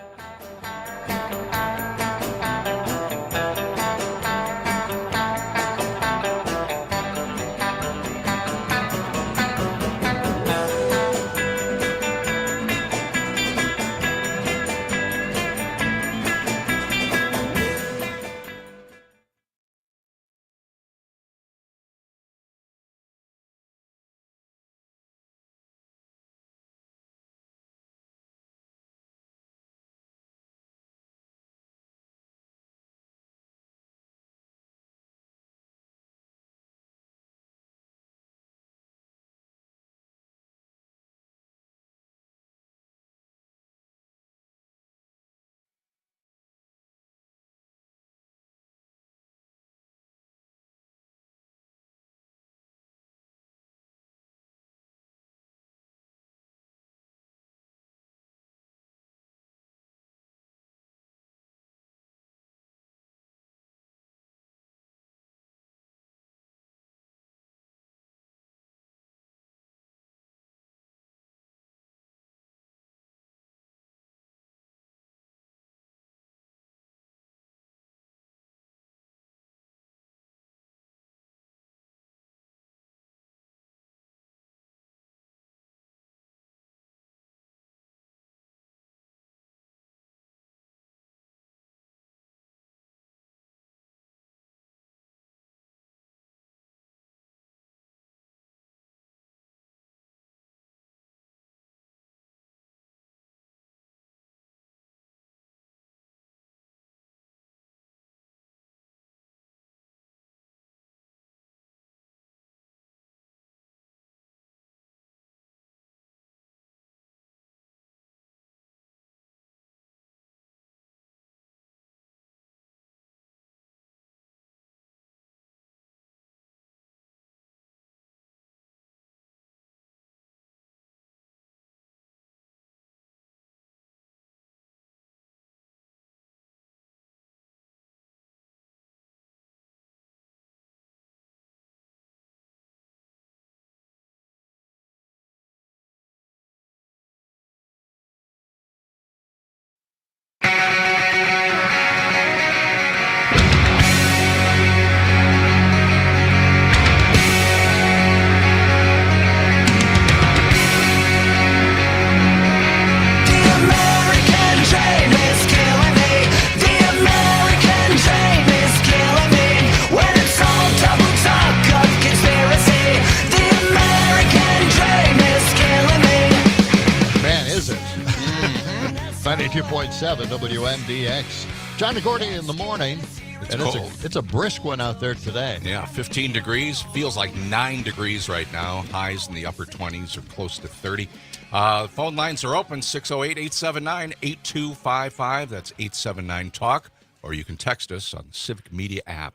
92.7 WMDX. John and Gordy in the morning. It's And cold. It's a brisk one out there today. Yeah, 15 degrees. Feels like 9 degrees right now. Highs in the upper 20s or close to 30. Phone lines are open, 608-879-8255. That's 879-TALK. Or you can text us on the Civic Media app.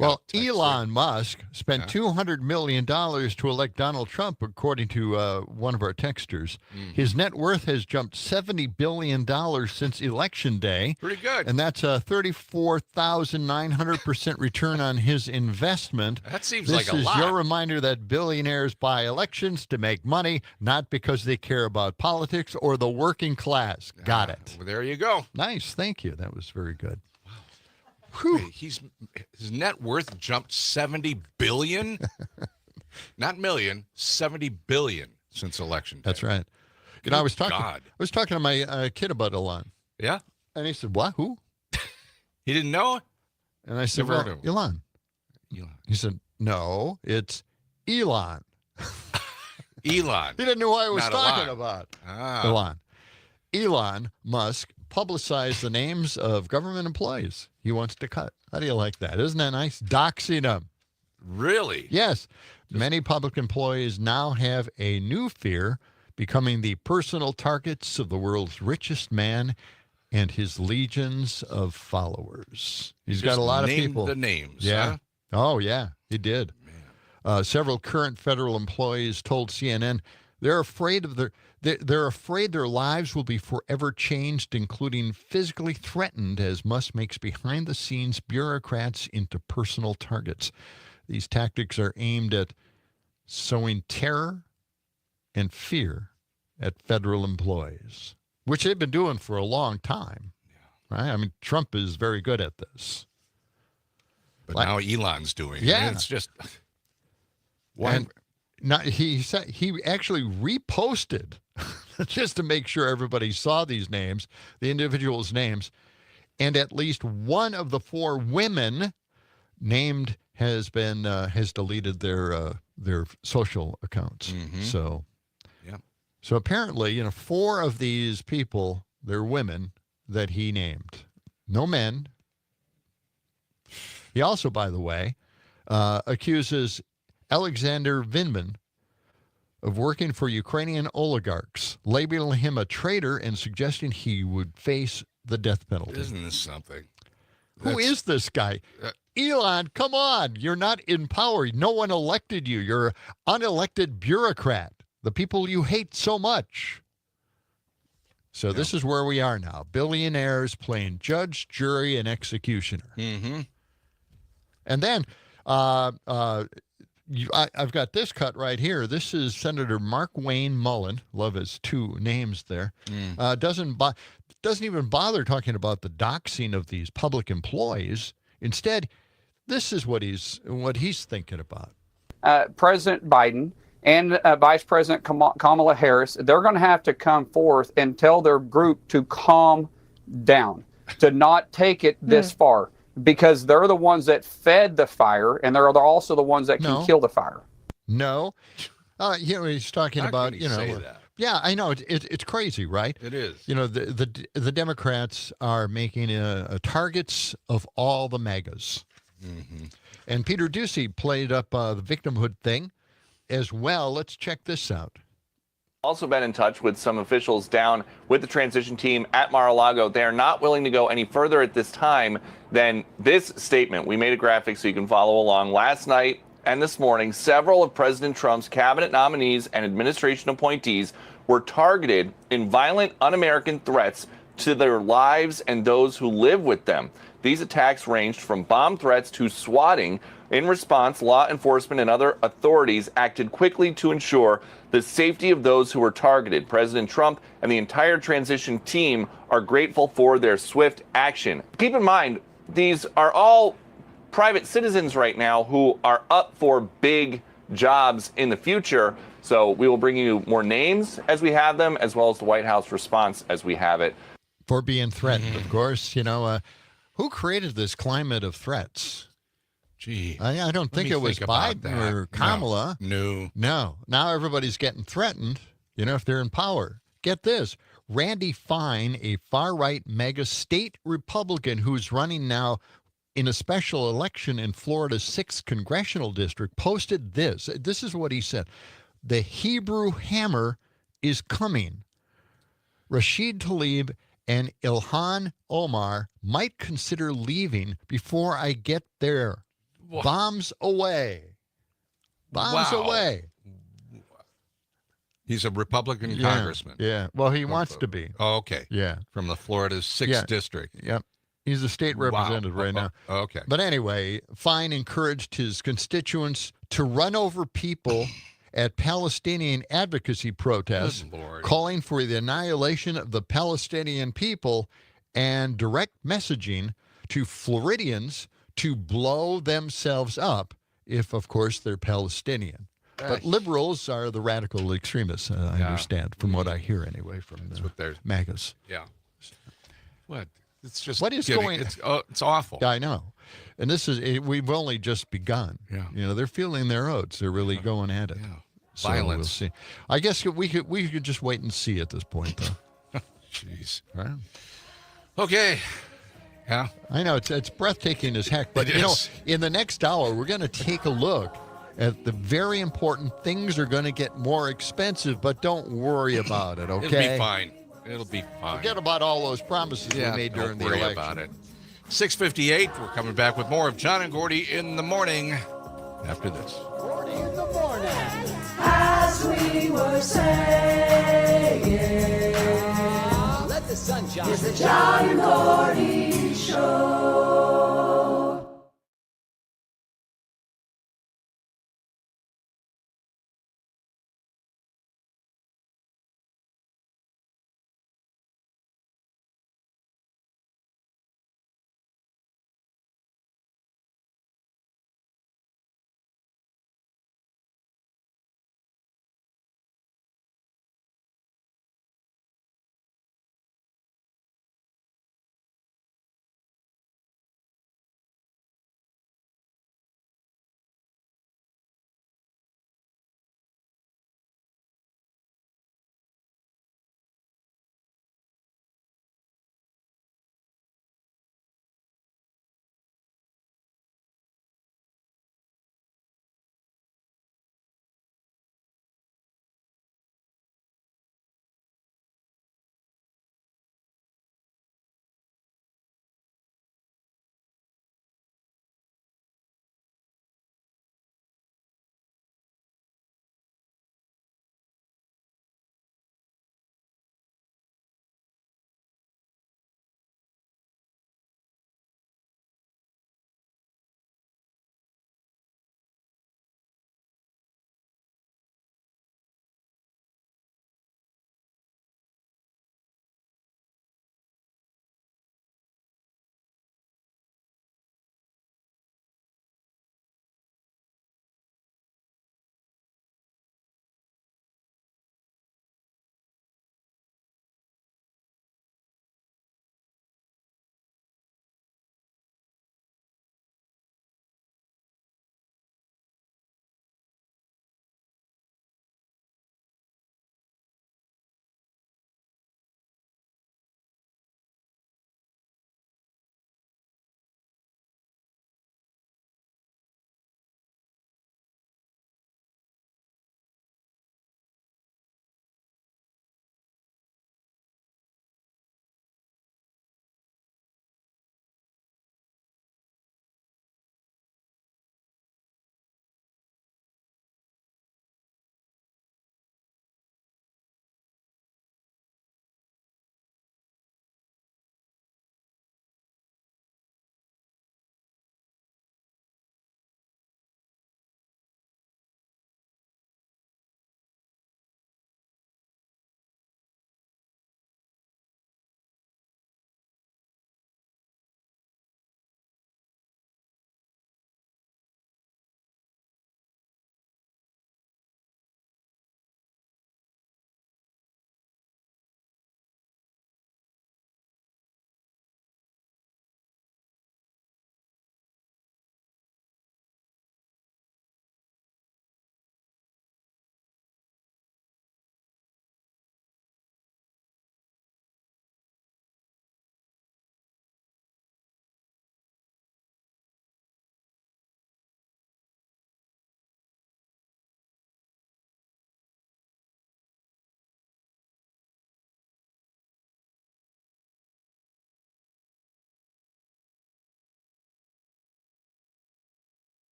Well, Elon Musk spent $200 million to elect Donald Trump, according to one of our texters. His net worth has jumped $70 billion since Election Day. Pretty good. And that's a 34,900% return on his investment. That seems like a lot. This is your reminder that billionaires buy elections to make money, not because they care about politics or the working class. Got it. Well, there you go. Nice. Thank you. That was very good. Wait, his net worth jumped 70 billion? Not million, 70 billion since election day. That's right. You know, I was talking to my kid about Elon. Yeah? And he said, "What? Who?" He didn't know? And I said, Never "Well, heard of him. Elon." He said, "No, it's Elon." Elon. He didn't know what I was Not talking Elon. about. Ah. Elon Musk publicized the names of government employees he wants to cut. How do you like that? Isn't that nice? Doxing them. Really? Yes. Many public employees now have a new fear, becoming the personal targets of the world's richest man and his legions of followers. He's got a lot of people. The names. Yeah. Huh? Oh, yeah, he did. Several current federal employees told CNN they're afraid of they're afraid their lives will be forever changed, including physically threatened, as Musk makes behind-the-scenes bureaucrats into personal targets. These tactics are aimed at sowing terror and fear at federal employees, which they've been doing for a long time. Right? I mean, Trump is very good at this. But now Elon's doing it. Yeah. It's just... And he said he actually reposted just to make sure everybody saw these names, the individuals' names, and at least one of the 4 women named has deleted their social accounts. So apparently, 4 of these people, they're women that he named, no men. He also, by the way, accuses Alexander Vindman of working for Ukrainian oligarchs, labeling him a traitor and suggesting he would face the death penalty. Isn't this something? Who is this guy? Elon, come on. You're not in power. No one elected you. You're an unelected bureaucrat, the people you hate so much. So this is where we are now. Billionaires playing judge, jury, and executioner. Mm-hmm. And then I've got this cut right here. This is Senator Mark Wayne Mullen. Love his 2 names there. Doesn't even bother talking about the doxing of these public employees. Instead, this is what he's thinking about. President Biden and Vice President Kamala Harris, they're going to have to come forth and tell their group to calm down, to not take it this far. Because they're the ones that fed the fire, and they're also the ones that can kill the fire. No. He's talking about, say that? Yeah, I know. It's crazy, right? It is. The Democrats are making targets of all the MAGAs. Mm-hmm. And Peter Ducey played up the victimhood thing as well. Let's check this out. Also been in touch with some officials down with the transition team at Mar-a-Lago. They are not willing to go any further at this time than this statement. We made a graphic so you can follow along. Last night and this morning, several of President Trump's cabinet nominees and administration appointees were targeted in violent, un-American threats to their lives and those who live with them. These attacks ranged from bomb threats to swatting. In response, law enforcement and other authorities acted quickly to ensure the safety of those who were targeted. President Trump and the entire transition team are grateful for their swift action. Keep in mind, these are all private citizens right now who are up for big jobs in the future. So we will bring you more names as we have them, as well as the White House response as we have it. For being threatened, of course. Who created this climate of threats? Gee. I don't think it was Biden or Kamala. No. Now everybody's getting threatened, if they're in power. Get this. Randy Fine, a far-right mega state Republican who's running now in a special election in Florida's 6th congressional district, posted this. This is what he said. The Hebrew hammer is coming. Rashid Tlaib and Ilhan Omar might consider leaving before I get there. Wha- Bombs away. Bombs Wow. away. He's a Republican congressman. Yeah. Well, he wants to be. Oh, okay. Yeah. From the Florida's 6th district. Yep. He's a state representative right now. Okay. But anyway, Fine encouraged his constituents to run over people at Palestinian advocacy protests, Good Lord. calling for the annihilation of the Palestinian people and direct messaging to Floridians to blow themselves up if, of course, they're Palestinian. But liberals are the radical extremists, I understand, from what I hear anyway, from the MAGAs. Yeah. What? It's just What is going? It's awful. I know, and this is we've only just begun. Yeah. You know, they're feeling their oats. They're really going at it. Yeah. So Violence. We'll see. I guess we could just wait and see at this point, though. Jeez. Right? Okay. Yeah. I know it's breathtaking as heck, but It you know, is. in the next hour, we're going to take a look at the very important things are going to get more expensive, but don't worry about it. Okay, It'll be fine. It'll be fine. Forget about all those promises we made during don't the worry election. about it. 6:58. We're coming back with more of John and Gordy in the morning after this. As we were saying, let the sun shine. It's the John and Gordy Show.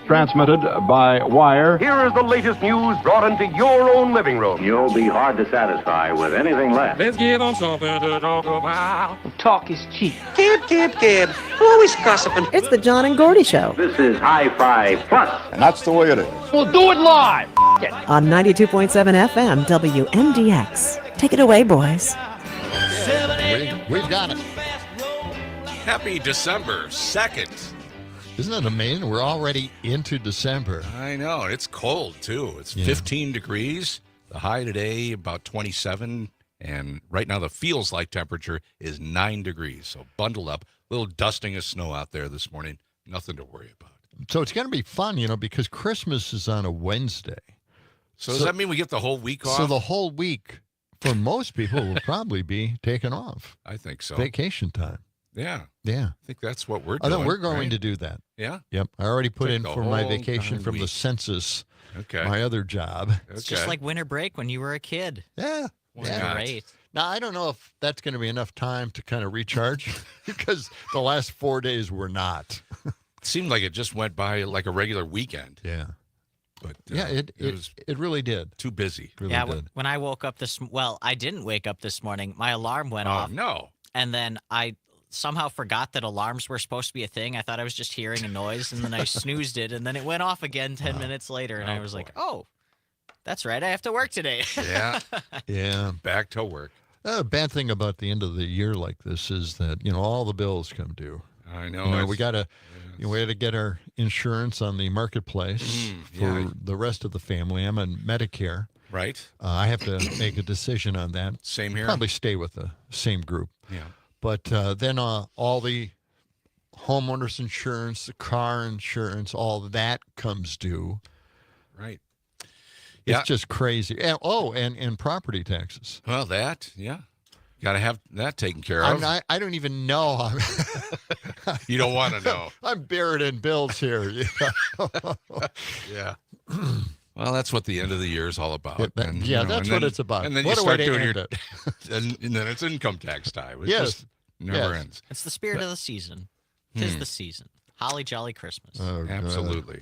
transmitted by wire. Here is the latest news brought into your own living room. You'll be hard to satisfy with anything less. Let's get on something to talk about. Talk is cheap. Gib. Always gossiping. It's the John and Gordy Show. This is Hi-Fi Plus. And that's the way it is. We'll do it live. On 92.7 FM, WMDX. Take it away, boys. We've got it. Happy December 2nd. Isn't that amazing? We're already into December. I know. It's cold, too. It's 15 degrees. The high today, about 27. And right now, the feels-like temperature is 9 degrees. So bundle up. A little dusting of snow out there this morning. Nothing to worry about. So it's going to be fun, because Christmas is on a Wednesday. So does that mean we get the whole week off? So the whole week, for most people, will probably be taken off. I think so. Vacation time. Yeah. Yeah. I think that's what we're doing. I think we're going right? to do that. Yeah? Yep. I already put Take in the for my whole vacation darn from the week. census. Okay. My other job. It's just like winter break when you were a kid. Yeah. Yeah. Great. Now, I don't know if that's going to be enough time to kind of recharge because the last 4 days were not. It seemed like it just went by like a regular weekend. Yeah. But it was really did. too busy. Really Yeah, did. when I woke up I didn't wake up this morning. My alarm went off. No. And then I somehow forgot that alarms were supposed to be a thing. I thought I was just hearing a noise, and then I snoozed it, and then it went off again 10 minutes later, and I was like, oh, that's right, I have to work today. Yeah. Yeah. Back to work. A bad thing about the end of the year like this is that, all the bills come due. I know. We got to we had to get our insurance on the marketplace for the rest of the family. I'm on Medicare. Right. I have to make a decision on that. Same here. Probably stay with the same group. Yeah. But then all the homeowners insurance, the car insurance, all that comes due. Right. It's just crazy. And property taxes. Well, you got to have that taken care of. I don't even know. You don't want to know. I'm buried in bills here. Yeah. Well, that's what the end of the year is all about. That's what it's about. And then what you a way start to doing end your, it. and then it's income tax time. It Yes. just never ends. It's the spirit of the season. 'Tis the season. Holly jolly Christmas. Oh, absolutely.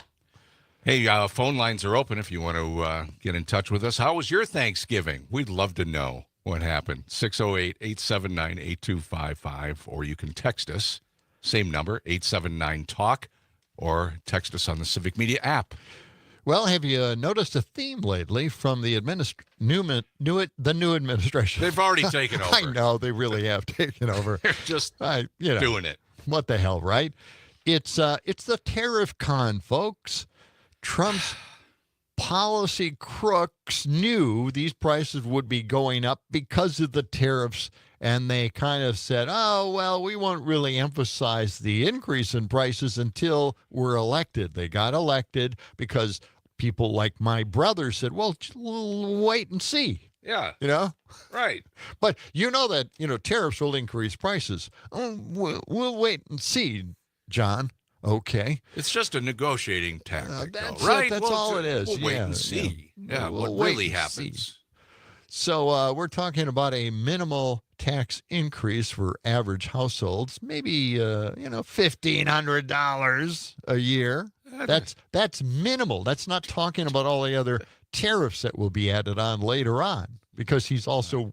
Hey, phone lines are open if you want to get in touch with us. How was your Thanksgiving? We'd love to know what happened. 608-879-8255, or you can text us. Same number, 879-TALK, or text us on the Civic Media app. Well, have you noticed a theme lately from the new administration? They've already taken over. I know, they really have taken over. They're just doing it. What the hell, right? It's the tariff con, folks. Trump's policy crooks knew these prices would be going up because of the tariffs, and they kind of said, oh, well, we won't really emphasize the increase in prices until we're elected. They got elected because people like my brother said, well, wait and see. Yeah. Right. But that, tariffs will increase prices. Oh, we'll wait and see, John. Okay. It's just a negotiating tactic, right? That's all it is. We'll wait and see. Yeah, what really happens. So we're talking about a minimal tax increase for average households, maybe $1,500 a year. That's minimal. That's not talking about all the other tariffs that will be added on later on, because he's also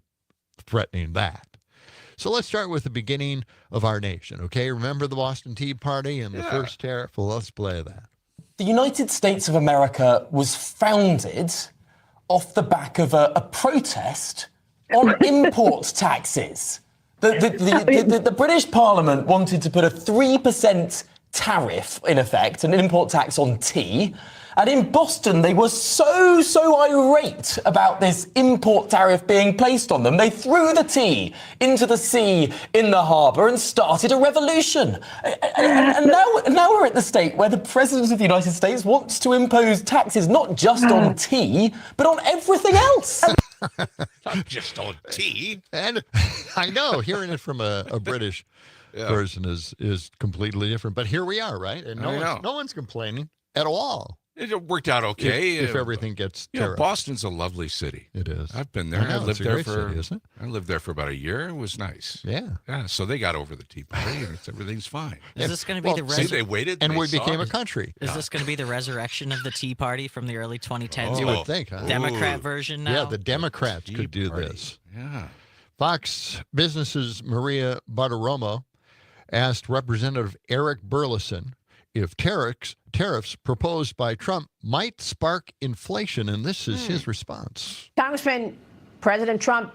threatening that. So let's start with the beginning of our nation, okay? Remember the Boston Tea Party and the first tariff? Well, let's play that. The United States of America was founded off the back of a protest on import taxes. The British Parliament wanted to put a 3% tariff in effect, an import tax on tea. And in Boston, they were so irate about this import tariff being placed on them. They threw the tea into the sea in the harbour and started a revolution. And now we're at the state where the President of the United States wants to impose taxes not just on tea, but on everything else. Not just on tea. And I know, hearing it from a British person is completely different. But here we are, right? And no one's complaining at all. It worked out okay. If everything gets tariffed. Boston's a lovely city. It is. I've been there. I know, it's a great city, isn't it? I lived there for about a year. It was nice. Yeah. Yeah. So they got over the Tea Party, and everything's fine. Is this going to be See, they waited, and they we saw became a it. country. Is this going to be the resurrection of the Tea Party from the early 2010s? You would think, huh? Democrat version now? Yeah, the Democrats Tea could do Party. this. Yeah. Fox Business's Maria Bartiromo asked Representative Eric Burleson if tariffs proposed by Trump might spark inflation, and this is his response. Congressman, President Trump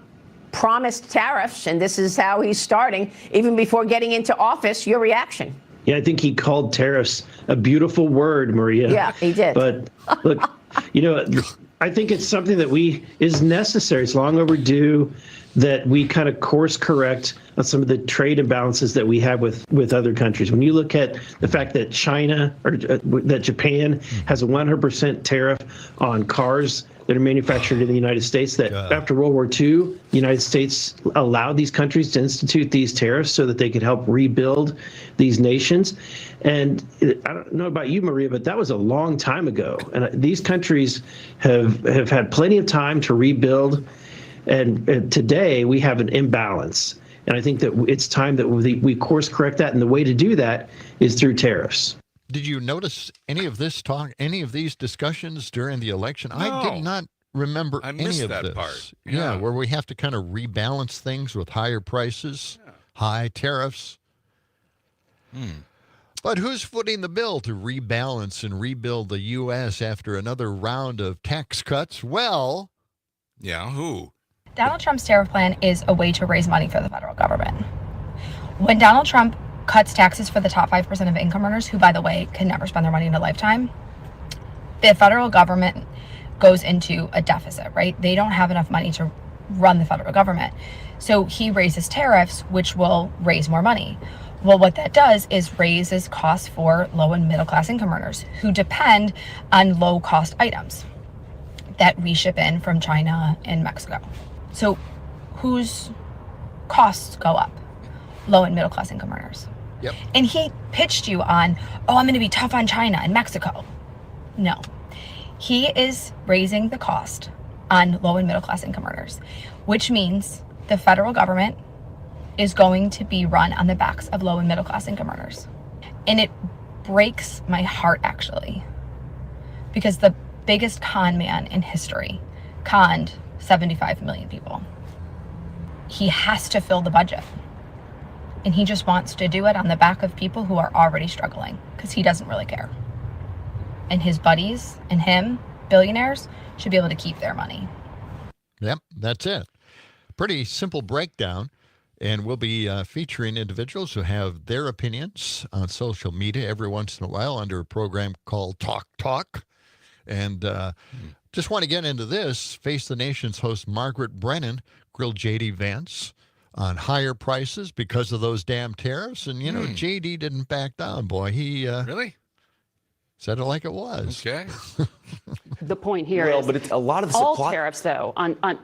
promised tariffs, and this is how he's starting. Even before getting into office, your reaction? Yeah, I think he called tariffs a beautiful word, Maria. Yeah, he did. But look, I think it's something that is necessary. It's long overdue that we kind of course correct on some of the trade imbalances that we have with other countries. When you look at the fact that China or that Japan has a 100% tariff on cars that are manufactured in the United States, that after World War II, the United States allowed these countries to institute these tariffs so that they could help rebuild these nations. And I don't know about you, Maria, but that was a long time ago. And these countries have had plenty of time to rebuild. And today we have an imbalance. And I think that it's time that we course correct that. And the way to do that is through tariffs. Did you notice any of this talk, any of these discussions during the election? No. I did not remember I any missed of that this. part. Yeah, where we have to kind of rebalance things with higher prices, high tariffs. But who's footing the bill to rebalance and rebuild the U.S. after another round of tax cuts? Well, yeah, who? Donald Trump's tariff plan is a way to raise money for the federal government. When Donald Trump cuts taxes for the top 5% of income earners, who, by the way, can never spend their money in a lifetime, the federal government goes into a deficit, right? They don't have enough money to run the federal government. So he raises tariffs, which will raise more money. Well, what that does is raises costs for low and middle class income earners who depend on low cost items that we ship in from China and Mexico. So whose costs go up? Low and middle class income earners. Yep. And he pitched you on, I'm going to be tough on China and Mexico. No. He is raising the cost on low and middle class income earners, which means the federal government is going to be run on the backs of low and middle class income earners. And it breaks my heart, actually, because the biggest con man in history conned 75 million people. He has to fill the budget. And he just wants to do it on the back of people who are already struggling because he doesn't really care. And his buddies and him, billionaires, should be able to keep their money. Yep, that's it. Pretty simple breakdown. And we'll be featuring individuals who have their opinions on social media every once in a while under a program called Talk. And just want to get into this. Face the Nation's host Margaret Brennan grilled J.D. Vance on higher prices because of those damn tariffs. And, J.D. didn't back down, boy. He really said it like it was. Okay. The point here is but it's a lot of the all supply. tariffs, though,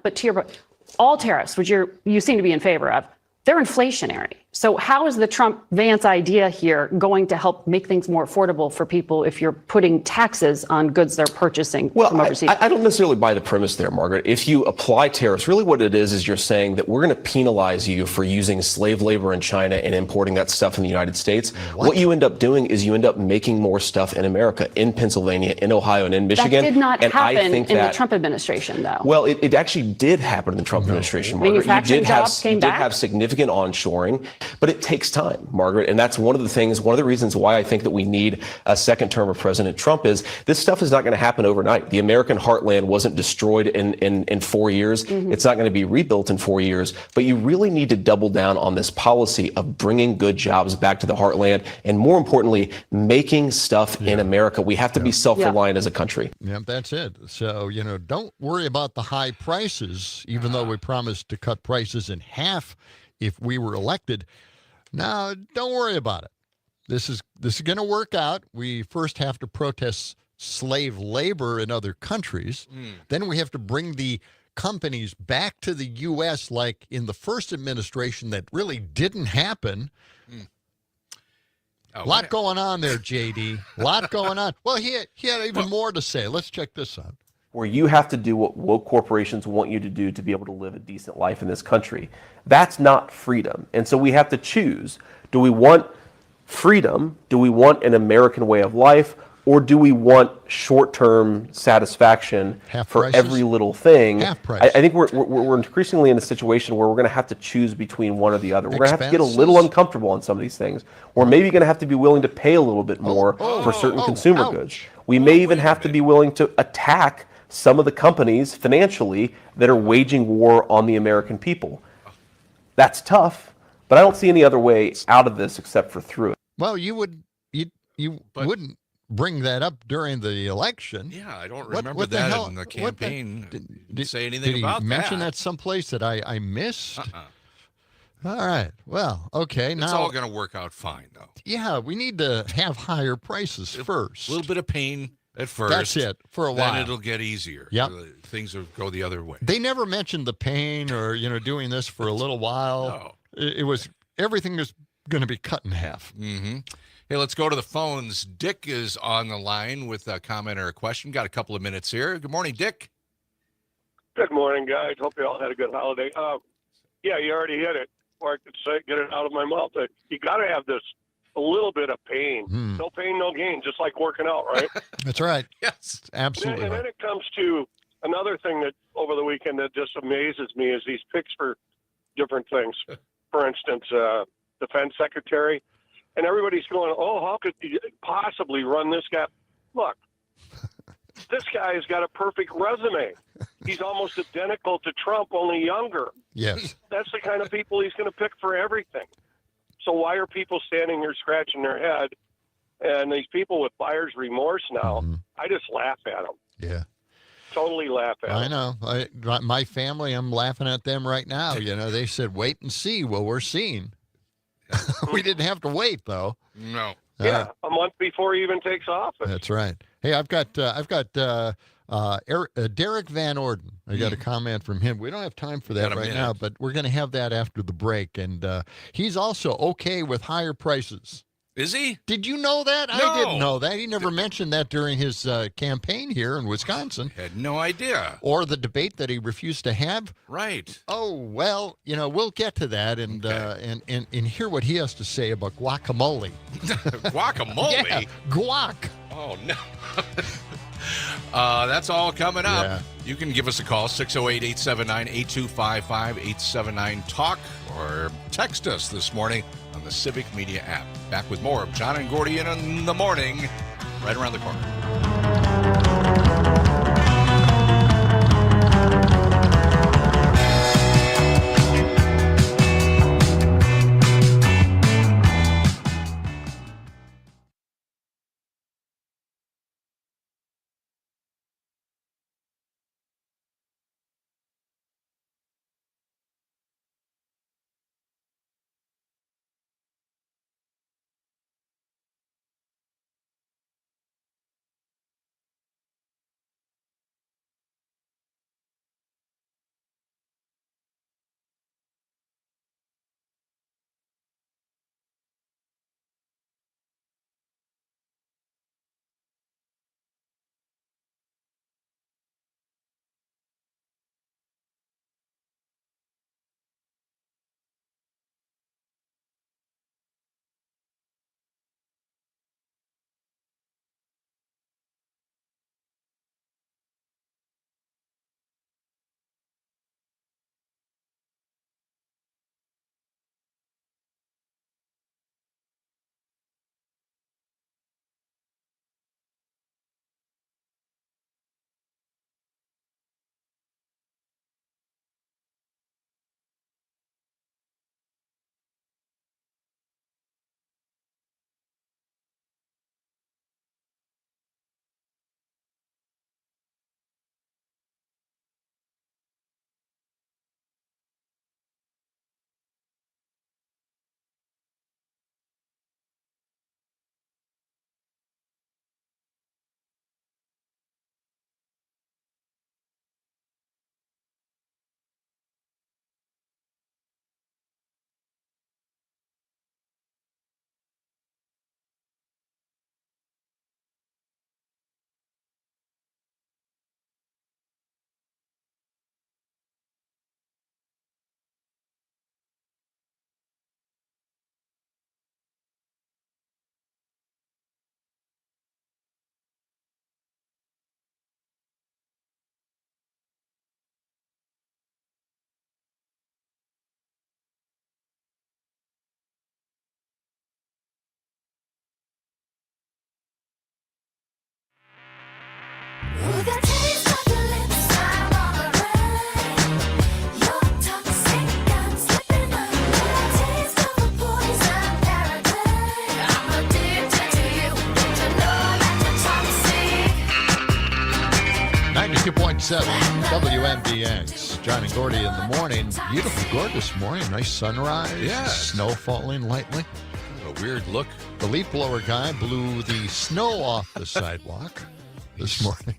but to your point, all tariffs, which you seem to be in favor of, they're inflationary. So how is the Trump-Vance idea here going to help make things more affordable for people if you're putting taxes on goods they're purchasing from overseas? I don't necessarily buy the premise there, Margaret. If you apply tariffs, really what it is you're saying that we're going to penalize you for using slave labor in China and importing that stuff in the United States. What you end up doing is you end up making more stuff in America, in Pennsylvania, in Ohio, and in Michigan. That did not and happen I think in that, the Trump administration, though. Well, it actually did happen in the Trump administration, Margaret. Manufacturing jobs You came did back? have significant onshoring, but it takes time, Margaret. And that's one of the reasons why I think that we need a second term of President Trump is this stuff is not going to happen overnight. The American heartland wasn't destroyed in 4 years. Mm-hmm. It's not going to be rebuilt in 4 years. But you really need to double down on this policy of bringing good jobs back to the heartland and, more importantly, making stuff in America. We have to be self-reliant as a country. Yeah, that's it. So, don't worry about the high prices, even though we promised to cut prices in half if we were elected. Now, don't worry about it. This is going to work out. We first have to protest slave labor in other countries. Then we have to bring the companies back to the U.S. like in the first administration that really didn't happen. A lot going on there, JD. A lot going on. Well, he had even more to say. Let's check this out. Where you have to do what woke corporations want you to do to be able to live a decent life in this country. That's not freedom. And so we have to choose. Do we want freedom? Do we want an American way of life? Or do we want short-term satisfaction for every little thing? I think we're increasingly in a situation where we're going to have to choose between one or the other. We're going to have to get a little uncomfortable on some of these things. We're maybe going to have to be willing to pay a little bit more for certain consumer goods. We may even have to be willing to attack some of the companies financially that are waging war on the American people. That's tough, but I don't see any other way out of this except for through it. Well, you wouldn't bring that up during the election. Yeah, I don't remember that in the campaign. Didn't say anything about that. Did he mention that someplace that I missed? All right. Well, okay. It's all going to work out fine, though. Yeah, we need to have higher prices first. A little bit of pain at first. That's it, for a while. Then it'll get easier. Yep. Things will go the other way. They never mentioned the pain or, doing this for a little while. No. It was, everything was going to be cut in half. Mm-hmm. Hey, let's go to the phones. Dick is on the line with a comment or a question. Got a couple of minutes here. Good morning, Dick. Good morning, guys. Hope you all had a good holiday. Yeah, you already hit it. Or I could say, get it out of my mouth. You got to have this a little bit of pain. No pain, no gain, just like working out, right? That's right. Yes, absolutely. And then it comes to another thing that over the weekend that just amazes me is these picks for different things. For instance, defense secretary. And everybody's going, oh, how could you possibly run this guy? Look, this guy has got a perfect resume. He's almost identical to Trump, only younger. Yes. That's the kind of people he's going to pick for everything. So why are people standing here scratching their head? And these people with buyer's remorse now, I just laugh at them. Yeah. Totally laugh at them. I know. My family, I'm laughing at them right now. They said, wait and see. Well, we're seeing. We didn't have to wait, though. No. Yeah, a month before he even takes office. That's right. Hey, I've got Derek Van Orden. I got a comment from him. We don't have time for that right now, but we're going to have that after the break. And he's also okay with higher prices. Is he? Did you know that? No. I didn't know that. He never mentioned that during his campaign here in Wisconsin. Had no idea. Or the debate that he refused to have. Right. Oh, well, we'll get to that and hear what he has to say about guacamole. Guacamole? Yeah, guac. Oh, no. That's all coming up. Yeah. You can give us a call, 608-879-8255, 879-TALK, or text us this morning on the Civic Media app. Back with more of John and Gordy in the morning, right around the corner. WMDX. John and Gordy in the morning. Beautiful, gorgeous morning. Nice sunrise. Yeah. Snow falling lightly. A weird look. The leaf blower guy blew the snow off the sidewalk this morning.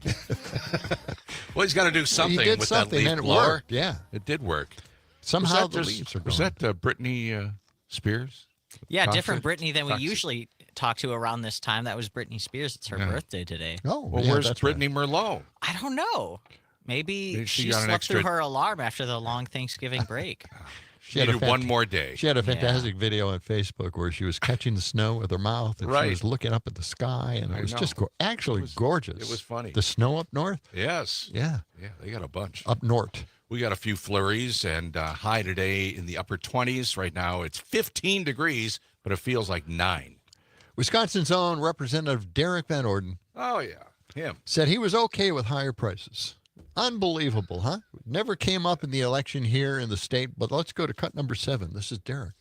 Well, he's got to do something He did with something, that leaf and it blower. worked, yeah. It did work. Somehow the leaves are Was gone. that Britney Spears? Yeah, Concert? different Britney than we Concert. usually talk to around this time. That was Britney Spears. It's her birthday today. Oh, Well, where's Brittany Merlot? I don't know. Maybe Maybe she she got an slept through extra- her alarm after the long Thanksgiving break. She needed one more day. She had a fantastic video on Facebook where she was catching the snow with her mouth and she Right. was looking up at the sky, and I it was know. just actually gorgeous. It was funny. The snow up north? Yes. Yeah. Yeah, they got a bunch. Up north. We got a few flurries and high today in the upper 20s. Right now it's 15 degrees, but it feels like 9. Wisconsin's own Representative Derek Van Orden Oh, yeah. Him. said he was okay with higher prices. Unbelievable, huh? Never came up in the election here in the state, but let's go to cut number 7. This is Derek.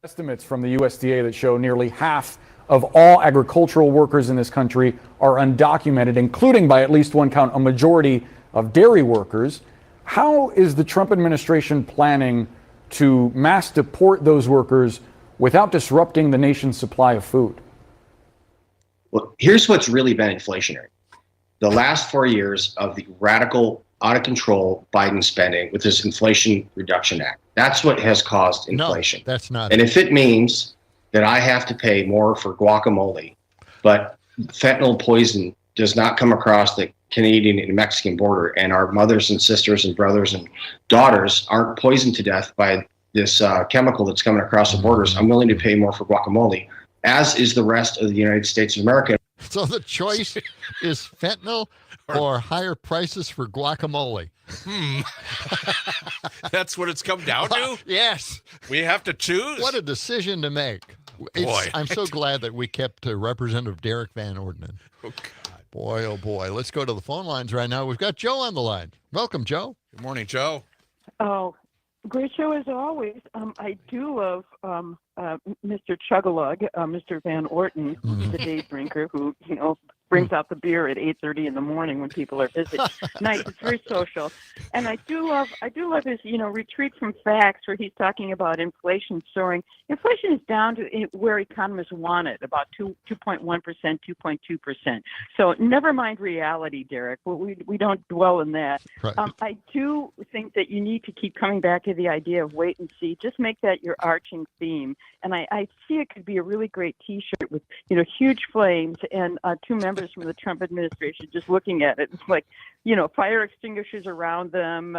Estimates from the USDA that show nearly half of all agricultural workers in this country are undocumented, including by at least one count a majority of dairy workers. How is the Trump administration planning to mass deport those workers without disrupting the nation's supply of food? Well, here's what's really been inflationary. The last 4 years of the radical, out of control Biden spending with this Inflation Reduction Act. That's what has caused inflation. No, that's not. And if it means that I have to pay more for guacamole, but fentanyl poison does not come across the Canadian and Mexican border, and our mothers and sisters and brothers and daughters aren't poisoned to death by this chemical that's coming across the borders, I'm willing to pay more for guacamole, as is the rest of the United States of America. So the choice is fentanyl or higher prices for guacamole. That's what it's come down to? Yes. We have to choose? What a decision to make. Boy. I'm so glad that we kept Representative Derek Van Orden. Oh, God. Boy, oh, boy. Let's go to the phone lines right now. We've got Joe on the line. Welcome, Joe. Good morning, Joe. Oh, great show as always. I do love Mr. Chugalug, Mr. Van Orton, the day drinker who, brings out the beer at 8:30 in the morning when people are busy. Nice. It's very social. And I do love his, retreat from facts where he's talking about inflation soaring. Inflation is down to where economists want it, about 2.1%, 2.2%. So never mind reality, Derek. We don't dwell in that. Right. I do think that you need to keep coming back to the idea of wait and see. Just make that your arching theme. And I see it could be a really great T-shirt with, huge flames and 2 members from the Trump administration just looking at it. It's like, fire extinguishers around them,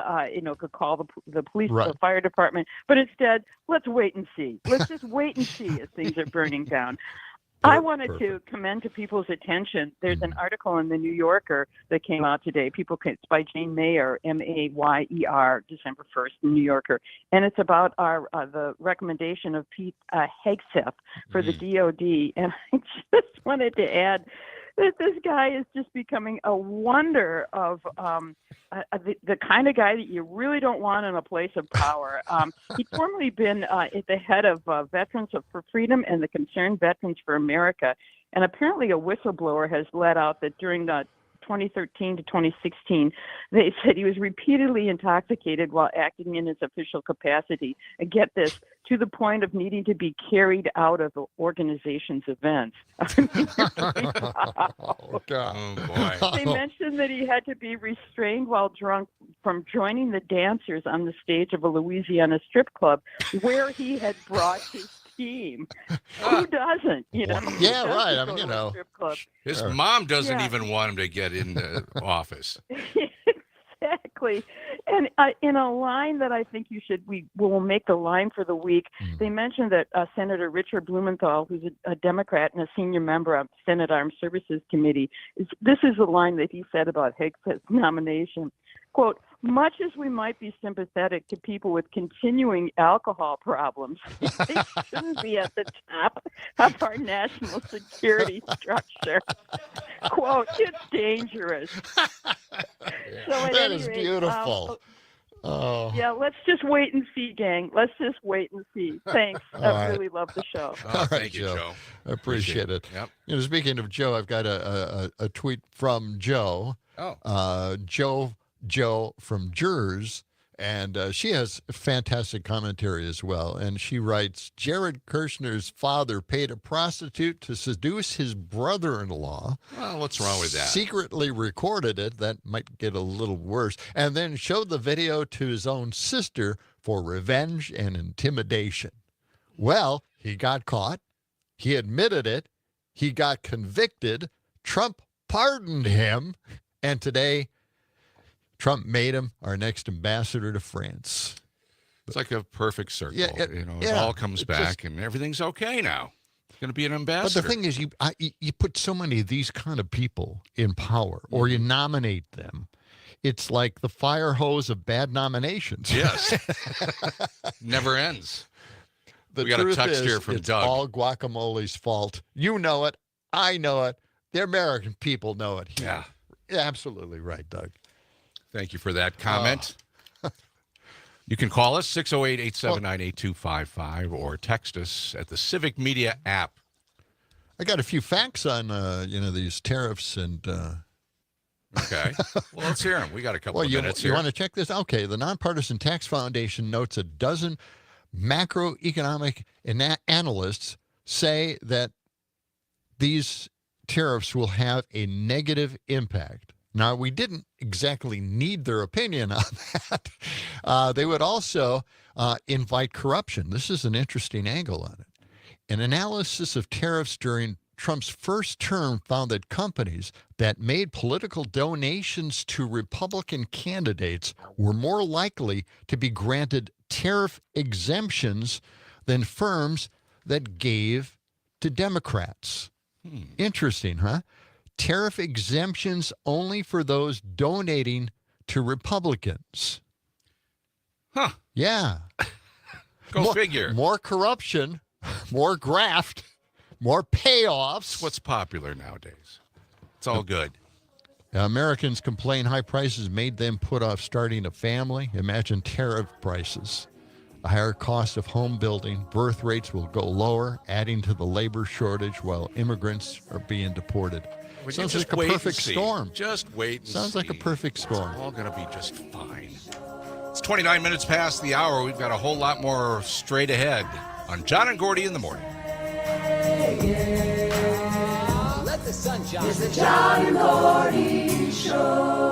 could call the police, Right. the fire department. But instead, let's wait and see. Let's just wait and see as things are burning down. I wanted to commend to people's attention. There's an article in the New Yorker that came out today. It's by Jane Mayer, Mayer, December 1st, New Yorker, and it's about the recommendation of Pete Hegseth for the DOD. And I just wanted to add that this guy is just becoming a wonder of the kind of guy that you really don't want in a place of power. He'd formerly been at the head of Veterans for Freedom and the Concerned Veterans for America. And apparently a whistleblower has let out that during the 2013 to 2016, they said he was repeatedly intoxicated while acting in his official capacity. And get this, to the point of needing to be carried out of the organization's events. Oh, God. Oh, boy. They mentioned that he had to be restrained while drunk from joining the dancers on the stage of a Louisiana strip club where he had brought his team. Who doesn't? Yeah, Who doesn't right. I go mean, to a strip club? His Sure. mom doesn't Yeah. even want him to get in the office. Exactly. And in a line that I think we will make the line for the week, they mentioned that Senator Richard Blumenthal, who's a Democrat and a senior member of Senate Armed Services Committee, this is the line that he said about Hegseth's nomination. Quote, much as we might be sympathetic to people with continuing alcohol problems, they shouldn't be at the top of our national security structure. quote, it's dangerous. So at That any is rate, beautiful. Oh. yeah, let's just wait and see, gang. Let's just wait and see. Thanks. All I right. really love the show. Oh, All right, thank you, Joe. Joe. I appreciate it. Yep. You know, speaking of Joe, I've got a tweet from Joe. Oh. Joe from Jers, and she has fantastic commentary as well. And she writes, Jared Kushner's father paid a prostitute to seduce his brother-in-law. Well, what's wrong with that? Secretly recorded it. That might get a little worse. And then showed the video to his own sister for revenge and intimidation. Well, he got caught. He admitted it. He got convicted. Trump pardoned him. And today, Trump made him our next ambassador to France. It's like a perfect circle. Yeah, it all comes back, and everything's okay now. He's going to be an ambassador. But the thing is, you put so many of these kind of people in power, or you nominate them. It's like the fire hose of bad nominations. Yes. Never ends. The We got a truth text is, here from it's Doug. all guacamole's fault. You know it. I know it. The American people know it. Yeah. Yeah, absolutely right, Doug. Thank you for that comment. You can call us 608-879-8255 or text us at the Civic Media app. I got a few facts on these tariffs and. Okay. Well, let's hear them. We got a couple of minutes you here. want to check this? Okay. The Nonpartisan Tax Foundation notes a dozen macroeconomic analysts say that these tariffs will have a negative impact. Now, we didn't exactly need their opinion on that. They would also invite corruption. This is an interesting angle on it. An analysis of tariffs during Trump's first term found that companies that made political donations to Republican candidates were more likely to be granted tariff exemptions than firms that gave to Democrats. Interesting, huh? Tariff exemptions only for those donating to Republicans. Huh. Yeah. Go figure. More corruption, more graft, more payoffs. What's popular nowadays? It's all good. Americans complain high prices made them put off starting a family. Imagine tariff prices. A higher cost of home building, birth rates will go lower, adding to the labor shortage while immigrants are being deported. Sounds like a perfect storm. Just wait and Sounds like a perfect storm. It's all going to be just fine. It's 29 minutes past the hour. We've got a whole lot more straight ahead on John and Gordy in the morning. Let the sun shine. It's the John and Gordy Show.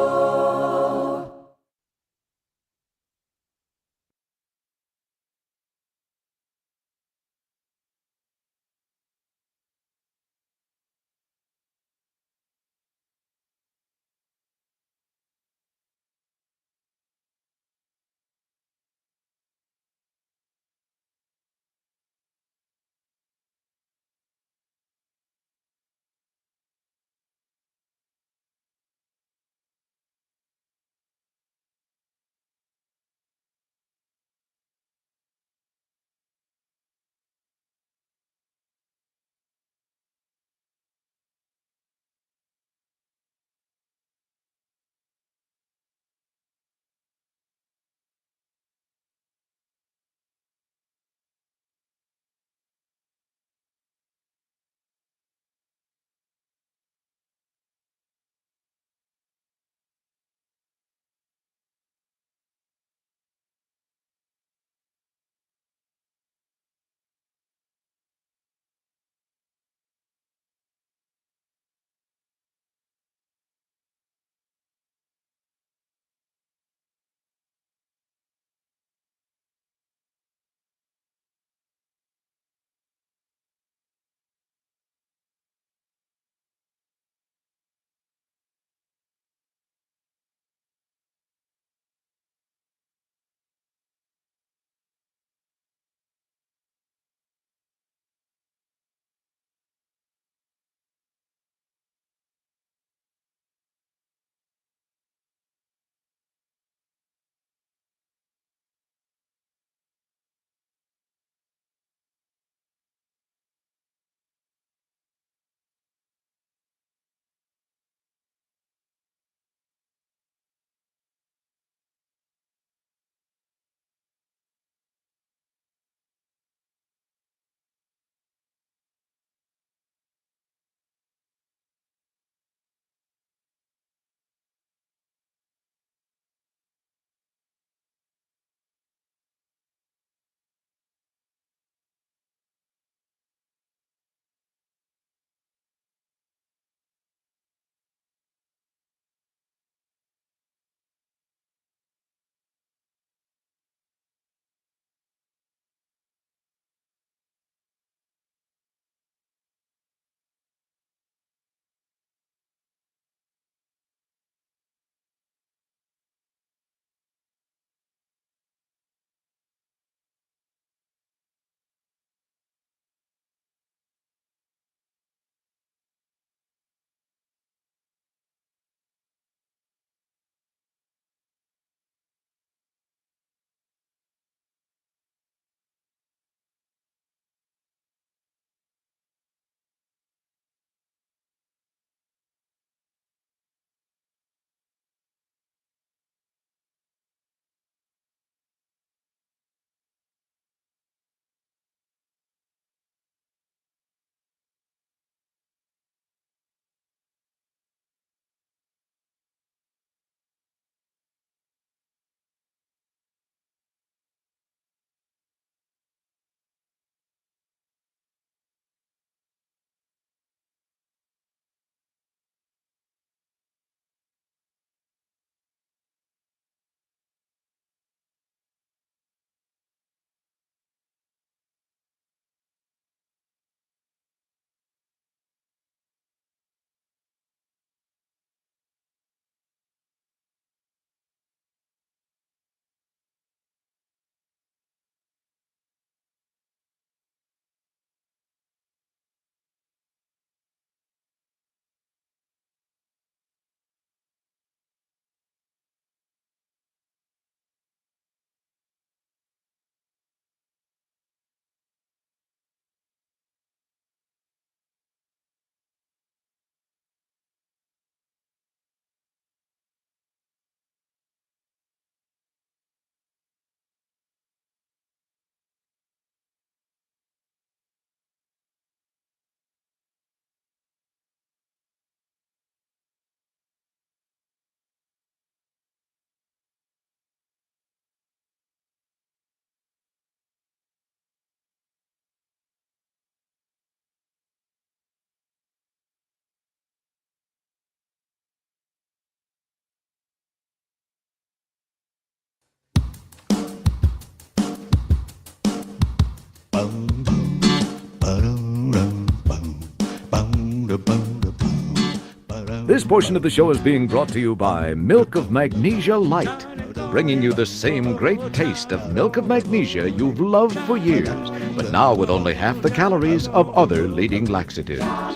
This portion of the show is being brought to you by Milk of Magnesia Light, bringing you the same great taste of Milk of Magnesia you've loved for years, but now with only half the calories of other leading laxatives. That's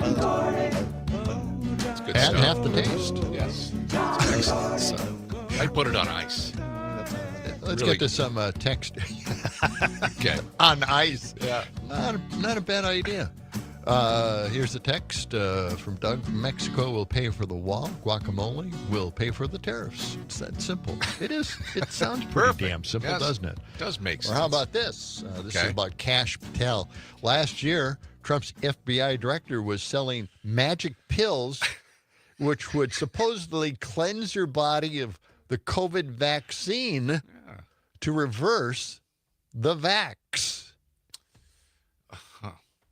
good And stuff. half the taste. Yes. Excellent stuff. I'd put it on ice. Let's Really get to some text. Okay. On ice. Yeah. Not a bad idea. Here's a text from Doug from Mexico. Will pay for the wall. Guacamole will pay for the tariffs. It's that simple. It is. It sounds pretty Perfect. damn simple, Yes. doesn't it? Does make Or sense. how about this? This Okay. is about Kash Patel. Last year, Trump's FBI director was selling magic pills, which would supposedly cleanse your body of the COVID vaccine to reverse the vax.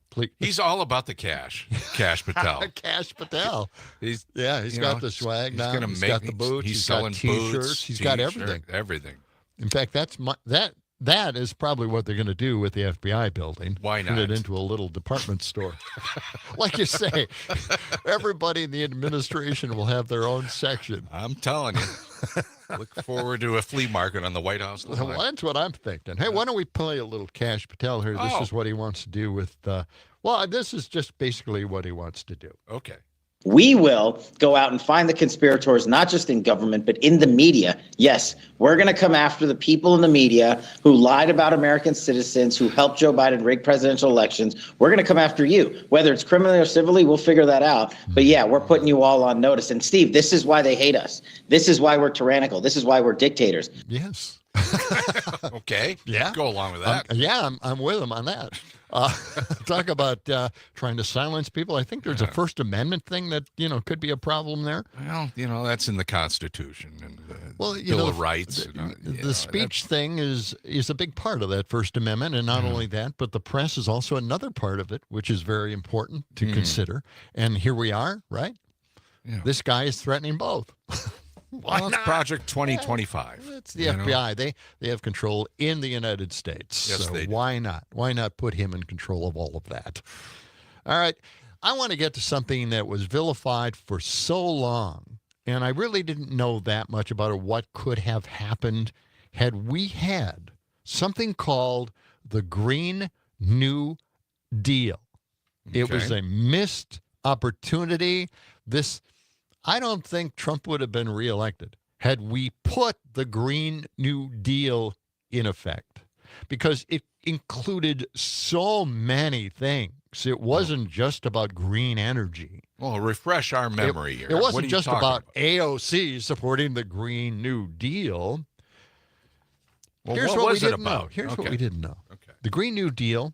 Please. He's all about the cash. Cash Patel. Kash Patel. He's He's you got know, the swag he's now. gonna He's make- got the boots. He's He's selling got T-shirts. boots. He's got T-shirt, everything. Everything. In fact, that is probably what they're going to do with the FBI building. Why Turn it not? into a little department store. Like you say, everybody in the administration will have their own section. I'm telling you. Look forward to a flea market on the White House lawn. Well, that's what I'm thinking. Hey, why don't we play a little Kash Patel here? This Oh. is what he wants to do with, this is just basically what he wants to do. Okay. We will go out and find the conspirators, not just in government, but in the media. Yes, we're going to come after the people in the media who lied about American citizens, who helped Joe Biden rig presidential elections. We're going to come after you. Whether it's criminally or civilly, we'll figure that out. But yeah, we're putting you all on notice. And Steve, this is why they hate us. This is why we're tyrannical. This is why we're dictators. Yes. Okay. Yeah. Go along with that. I'm with him on that. Talk about trying to silence people. I think there's a First Amendment thing that, could be a problem there. Well, that's in the Constitution and the Well, Bill of Rights. The speech thing is a big part of that First Amendment, and not only that, but the press is also another part of it, which is very important to consider. And here we are, right? Yeah. This guy is threatening both. Why Well, it's not? Project 2025. It's the FBI. They have control in the United States. Yes, so they do. why not? Why not put him in control of all of that? All right. I want to get to something that was vilified for so long, and I really didn't know that much about it, what could have happened had we had something called the Green New Deal. It was Okay. a missed opportunity. I don't think Trump would have been reelected had we put the Green New Deal in effect, because it included so many things. It wasn't just about green energy. Well, refresh our memory here. It What are wasn't you just talking about AOC supporting the Green New Deal. Well, Here's what what we was it didn't know. about? Here's what Okay. we didn't know. Okay. The Green New Deal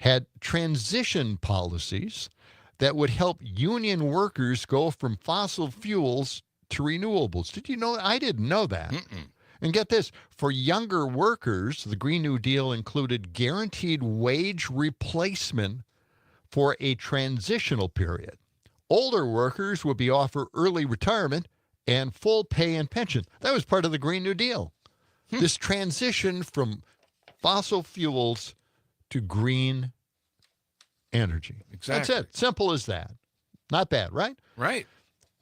had transition policies that would help union workers go from fossil fuels to renewables. Did you know? I didn't know that. And get this, for younger workers, the Green New Deal included guaranteed wage replacement for a transitional period. Older workers would be offered early retirement and full pay and pension. That was part of the Green New Deal. This transition from fossil fuels to green energy. Exactly. That's it. Simple as that. Not bad, right? Right.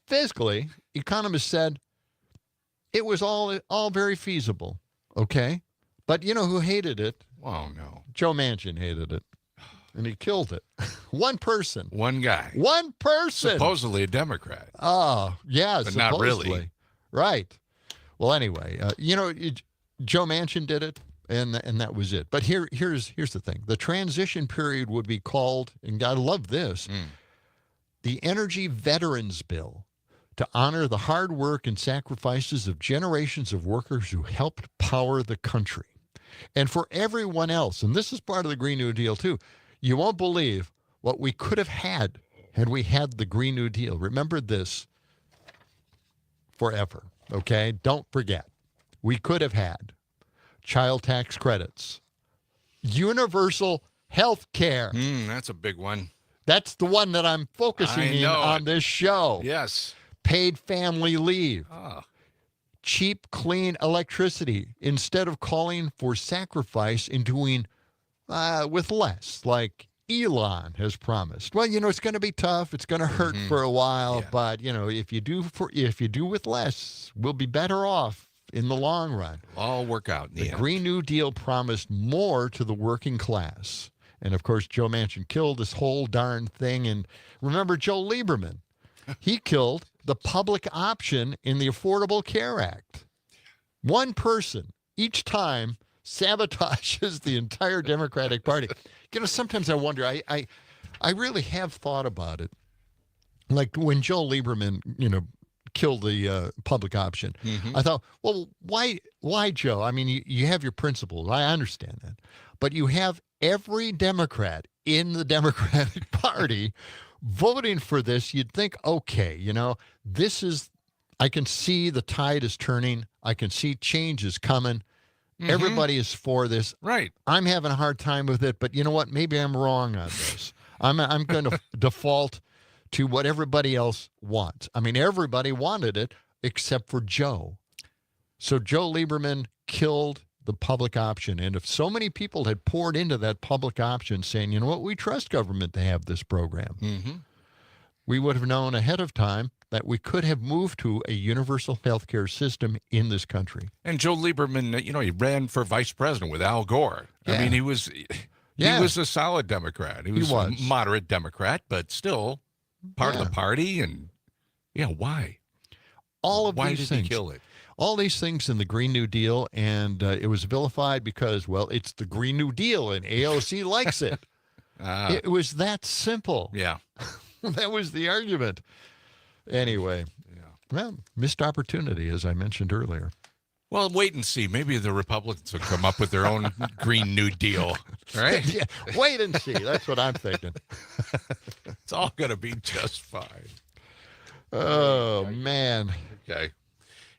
Physically, economists said it was all very feasible, okay? But you know who hated it? Oh, no. Joe Manchin hated it, and he killed it. One person. One guy. One person. Supposedly a Democrat. Oh, yeah, But not supposedly. really. Right. Well, anyway, Joe Manchin did it, and that was it. But here's the thing. The transition period would be called, and I love this, the Energy Veterans Bill, to honor the hard work and sacrifices of generations of workers who helped power the country. And for everyone else, and this is part of the Green New Deal too, you won't believe what we could have had we had the Green New Deal. Remember this forever, okay? Don't forget. We could have had child tax credits, universal health care. That's a big one. That's the one that I'm focusing in on this show. Yes. Paid family leave. Ah. Cheap, clean electricity instead of calling for sacrifice and doing with less, like Elon has promised. Well, it's going to be tough. It's going to hurt for a while, but if you do with less, we'll be better off in the long run. All work out in the end. Green New Deal promised more to the working class. And of course, Joe Manchin killed this whole darn thing. And remember Joe Lieberman? He killed the public option in the Affordable Care Act. One person each time sabotages the entire Democratic Party. Sometimes I wonder, I really have thought about it. Like when Joe Lieberman, killed the public option, I thought, well, why, Joe? I mean, you have your principles. I understand that. But you have every Democrat in the Democratic Party voting for this. You'd think, okay, I can see the tide is turning. I can see change is coming. Everybody is for this. Right. I'm having a hard time with it, but you know what? Maybe I'm wrong on this. I'm going to default to what everybody else wants. I mean, everybody wanted it except for Joe. So Joe Lieberman killed the public option. And if so many people had poured into that public option saying, you know what, we trust government to have this program, we would have known ahead of time that we could have moved to a universal health care system in this country. And Joe Lieberman, he ran for vice president with Al Gore. Yeah. I mean, he was a solid Democrat. He was a moderate Democrat, but still part of the party. And why? Why did he kill it? All these things in the Green New Deal, and it was vilified because, well, it's the Green New Deal, and AOC likes it. It was that simple. Yeah. That was the argument. Anyway, well, missed opportunity, as I mentioned earlier. Well, wait and see. Maybe the Republicans will come up with their own Green New Deal, right? Yeah, wait and see. That's what I'm thinking. It's all going to be just fine. Oh, man. Okay.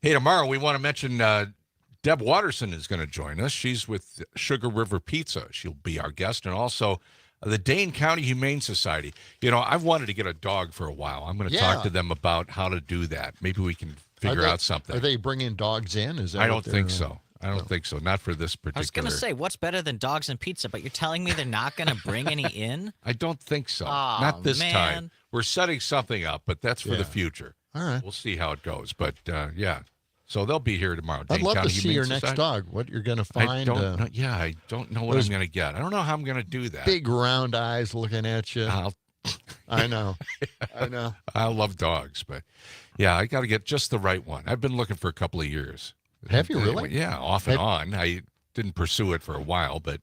Hey, tomorrow we want to mention Deb Watterson is going to join us. She's with Sugar River Pizza. She'll be our guest. And also the Dane County Humane Society. I've wanted to get a dog for a while. I'm going to talk to them about how to do that. Maybe we can figure out something. Are they bringing dogs in? Is that I don't think so. I don't think so. Not for this particular. I was going to say, what's better than dogs and pizza? But you're telling me they're not going to bring any in? I don't think so. Oh, not this man. time. We're setting something up, but that's for the future. All right. We'll see how it goes. But, so they'll be here tomorrow. I'd love County to see Humane your next Society. dog. What you're going to find. I don't know. Yeah, I don't know what I'm going to get. I don't know how I'm going to do that. Big round eyes looking at you. I know. I know. I love dogs, but I got to get just the right one. I've been looking for a couple of years. Have you really? Yeah, off and on. I didn't pursue it for a while, but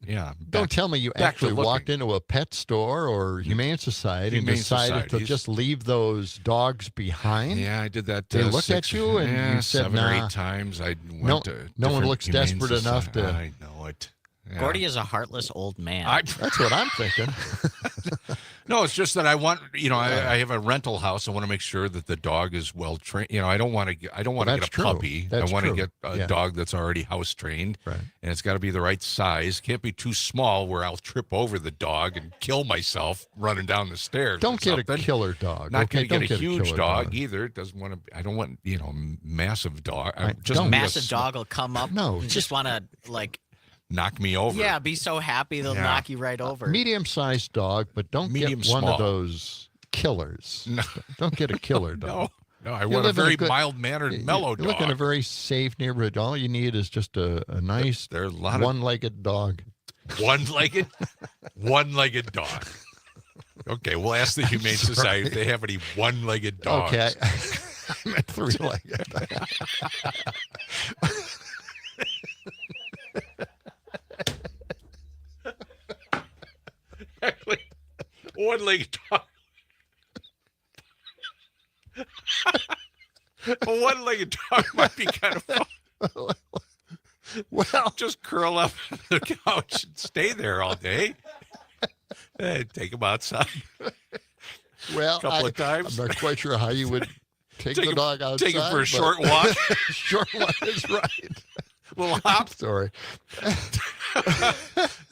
Don't tell me you actually walked into a pet store or Humane Society and decided to just leave those dogs behind. Yeah, I did that. They looked at you and you said, 7 or 8 times. I went to no one looks Humane desperate enough to. I know it. Yeah. Gordy is a heartless old man. That's what I'm thinking. No, it's just that I want, I have a rental house. I want to make sure that the dog is well trained. I don't want to get a puppy. I want to get a dog that's already house trained. Right. And it's got to be the right size. Can't be too small where I'll trip over the dog and kill myself running down the stairs. Don't get a killer dog. Not going to Don't get a huge dog either. It doesn't want to. I don't want massive dog. Massive dog will come up. No, and just want to knock me over. Yeah, be so happy they'll knock you right over. Medium-sized dog, but don't get one of those killers. No. Don't get a killer dog. No, I want a very mild-mannered, mellow dog. You live in a very safe neighborhood. All you need is just a nice one-legged dog. One-legged? One-legged dog. Okay, we'll ask the Humane Society if they have any one-legged dogs. Okay. I meant three-legged. Actually, one-legged dog. A one-legged dog might be kind of fun. Well, just curl up on the couch and stay there all day. Take him outside. Well, a couple of times. I'm not quite sure how you would take the dog outside. Take him for a short walk. Short walk is right. Little hop. Sorry.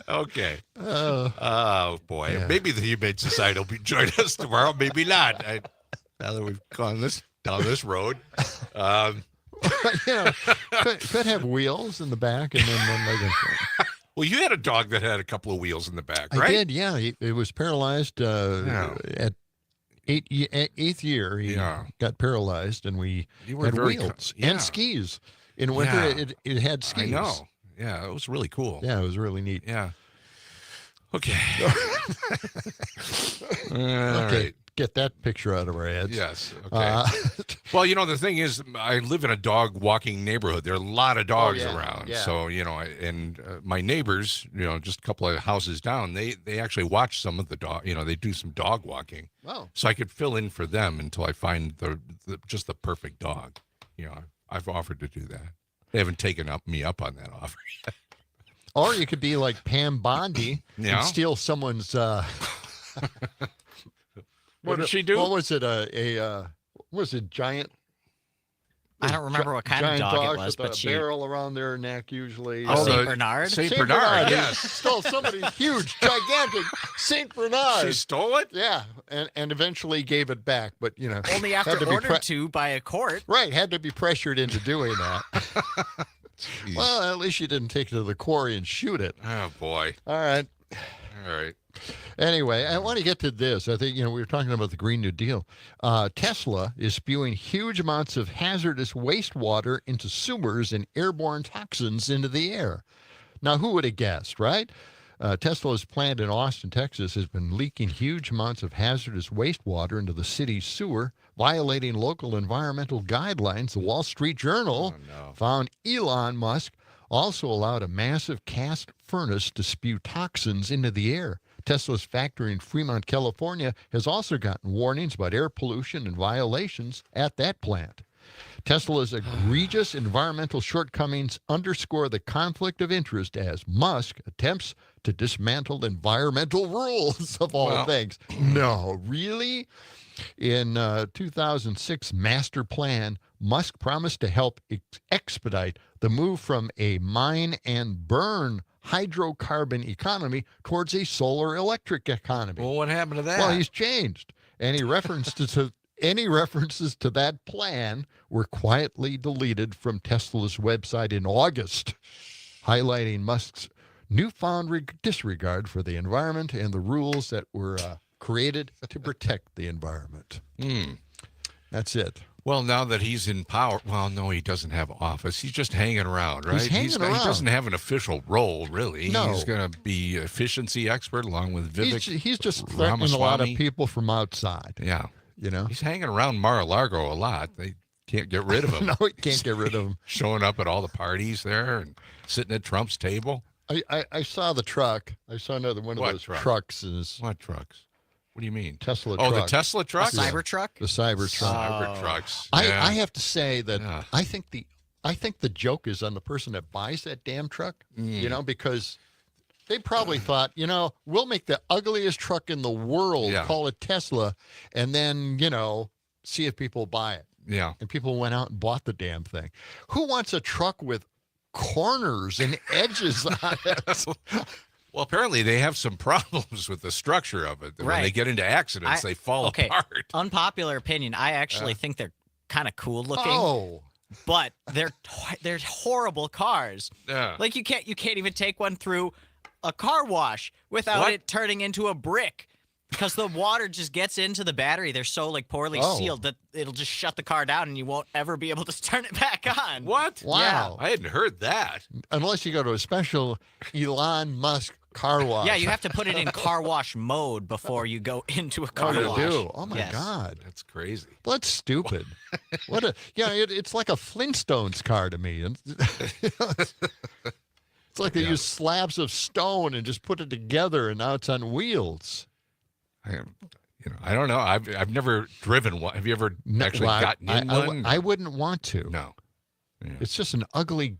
Okay. Oh, boy. Yeah. Maybe the Humane Society will be joining us tomorrow. Maybe not. Now that we've gone down this road. Could have wheels in the back and then one leg in front. Well, you had a dog that had a couple of wheels in the back, I right? did, yeah. It was paralyzed at eighth year. He got paralyzed, and we You were had very wheels yeah. and skis. In winter, Yeah. it had skis. I know. Yeah, it was really cool. Yeah, it was really neat. Yeah. Okay. Okay, get that picture out of our heads. Yes. Okay. Well, the thing is, I live in a dog walking neighborhood. There are a lot of dogs around. yeah. So, my neighbors, just a couple of houses down, they actually watch some of the dog, they do some dog walking. Wow. So I could fill in for them until I find just the perfect dog. I've offered to do that. They haven't taken me up on that offer yet. Or you could be like Pam Bondi and steal someone's. What did she do? What was it? Was it giant? I don't remember what kind of giant dog dogs it was, with but a barrel around their neck usually. Oh, Saint Bernard? Saint Bernard, He yes. stole somebody's huge, gigantic Saint Bernard. She stole it? Yeah, and eventually gave it back, but only had after to be ordered to by a court. Right, had to be pressured into doing that. Well, at least you didn't take it to the quarry and shoot it. Oh boy. All right. Anyway, I want to get to this. I think, we were talking about the Green New Deal. Tesla is spewing huge amounts of hazardous wastewater into sewers and airborne toxins into the air. Now, who would have guessed, right? Tesla's plant in Austin, Texas, has been leaking huge amounts of hazardous wastewater into the city's sewer, violating local environmental guidelines. The Wall Street Journal found Elon Musk also allowed a massive cast furnace to spew toxins into the air. Tesla's factory in Fremont, California, has also gotten warnings about air pollution and violations at that plant. Tesla's egregious environmental shortcomings underscore the conflict of interest as Musk attempts to dismantle environmental rules of all things. No, really? In 2006 master plan, Musk promised to help expedite the move from a mine and burn hydrocarbon economy towards a solar electric economy. Well, what happened to that? Well, he's changed. Any references to that plan were quietly deleted from Tesla's website in August, highlighting Musk's newfound disregard for the environment and the rules that were created to protect the environment. That's it. Well, now that he's in power, no, he doesn't have office. He's just hanging around, right? He's hanging around. He doesn't have an official role, really. No. He's going to be efficiency expert along with Vivek He's just threatening a lot of people from outside. Yeah. He's hanging around Mar-a-Lago a lot. They can't get rid of him. No, he can't get rid of him. Showing up at all the parties there and sitting at Trump's table. I saw the truck. I saw another one of those trucks. What trucks? What do you mean? Tesla truck. truck. The Tesla trucks? A Cybertruck? The Cybertruck. Cybertrucks. I have to say that I think the joke is on the person that buys that damn truck, because they probably thought, we'll make the ugliest truck in the world, call it Tesla, and then, see if people buy it. Yeah. And people went out and bought the damn thing. Who wants a truck with corners and edges on it? Well, apparently they have some problems with the structure of it. When they get into accidents, they fall apart. Unpopular opinion. I actually think they're kind of cool looking. Oh. But they're horrible cars. Yeah. Like you can't even take one through a car wash without it turning into a brick. Because the water just gets into the battery. They're so poorly sealed that it'll just shut the car down and you won't ever be able to turn it back on. What? Wow. I hadn't heard that. Unless you go to a special Elon Musk car wash. Yeah, you have to put it in car wash mode before you go into a car wash. Do. Oh my God. That's crazy. Well, that's stupid. It's like a Flintstones car to me. It's like they use slabs of stone and just put it together and now it's on wheels. I don't know. I've never driven one. Have you ever actually gotten in one? I wouldn't want to. No. Yeah. It's just an ugly,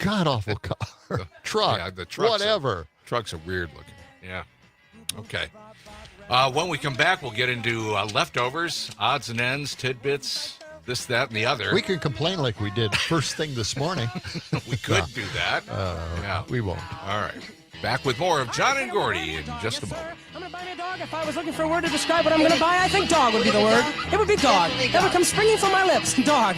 god-awful car. Truck. Yeah, the trucks whatever. Trucks are weird looking. Yeah. Okay. When we come back, we'll get into leftovers, odds and ends, tidbits, this, that, and the other. We can complain like we did first thing this morning. We could do that. We won't. All right. Back with more of John and Gordy in just a moment. I'm going to buy me a dog. If I was looking for a word to describe what I'm going to buy, I think dog would be the word. It would be dog. That would come springing from my lips. Dog.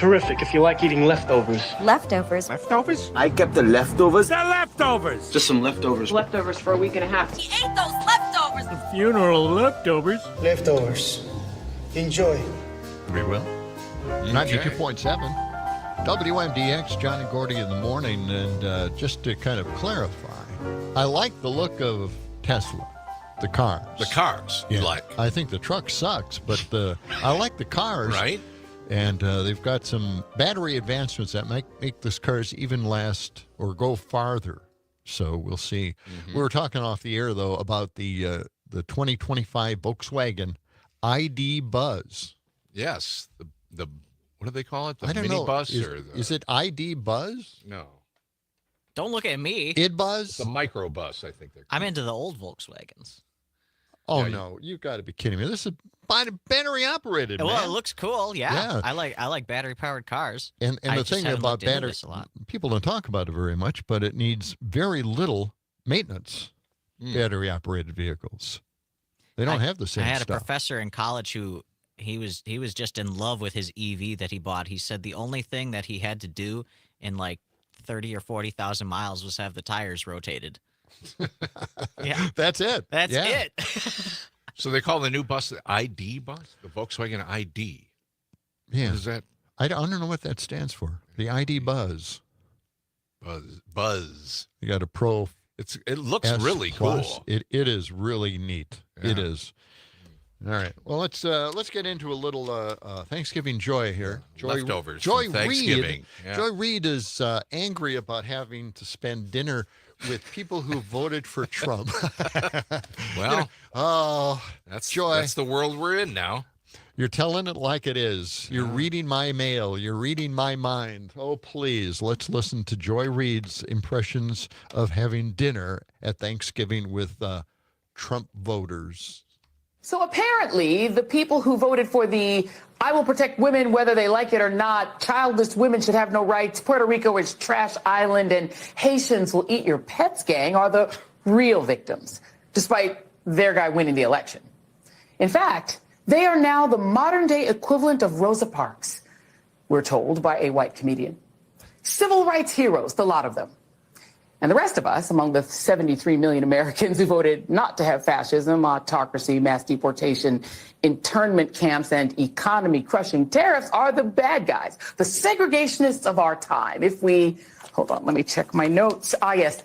terrific if you like eating leftovers. Leftovers. Leftovers? I kept the leftovers. The leftovers! Just some leftovers. Leftovers for a week and a half. He ate those leftovers. The funeral leftovers. Leftovers. Enjoy. We will. 92.7 WMDX, John and Gordy in the morning. And just to kind of clarify, I like the look of Tesla, the cars. The cars, you like. I think the truck sucks, but I like the cars. Right. And they've got some battery advancements that might make this cars even last or go farther. So we'll see. We were talking off the air, though, about the 2025 Volkswagen ID Buzz. Yes. The what do they call it? The I don't mini know. bus? Is it ID Buzz? No. Don't look at me. Id Buzz? The micro bus, I think they're called. I'm into the old Volkswagens. Oh, no. You got to be kidding me. This is battery operated, Well, man. it looks cool. Yeah. Yeah. I like battery powered cars. And I the just thing haven't about looked into battery, this a lot. people don't talk about it very much, but it needs very little maintenance. Battery operated vehicles. They don't have the same I had stuff. a professor in college who he was just in love with his EV that he bought. He said the only thing that he had to do in like 30 or 40,000 miles was have the tires rotated. Yeah. That's it. That's Yeah. it. So they call the new bus the ID bus? The Volkswagen ID. Yeah. What is that? I don't know what that stands for. The ID Buzz. Buzz. You got a Pro. It looks S really plus. cool. It is really neat. It Yeah. is. All right. Well, let's get into a little Thanksgiving joy here. Leftovers Joy from Thanksgiving. Reid. Yeah. Joy Reid is angry about having to spend dinner with people who voted for Trump. Well, that's Joy. That's the world we're in now. You're telling it like it is. You're reading my mail. You're reading my mind. Oh, please, let's listen to Joy Reid's impressions of having dinner at Thanksgiving with Trump voters. So apparently, the people who voted for the I will protect women whether they like it or not, childless women should have no rights, Puerto Rico is trash island, and Haitians will eat your pets gang are the real victims, despite their guy winning the election. In fact, they are now the modern-day equivalent of Rosa Parks, we're told by a white comedian. Civil rights heroes, the lot of them. And the rest of us, among the 73 million Americans who voted not to have fascism, autocracy, mass deportation, internment camps, and economy-crushing tariffs, are the bad guys, the segregationists of our time. If we, hold on, let me check my notes. Yes,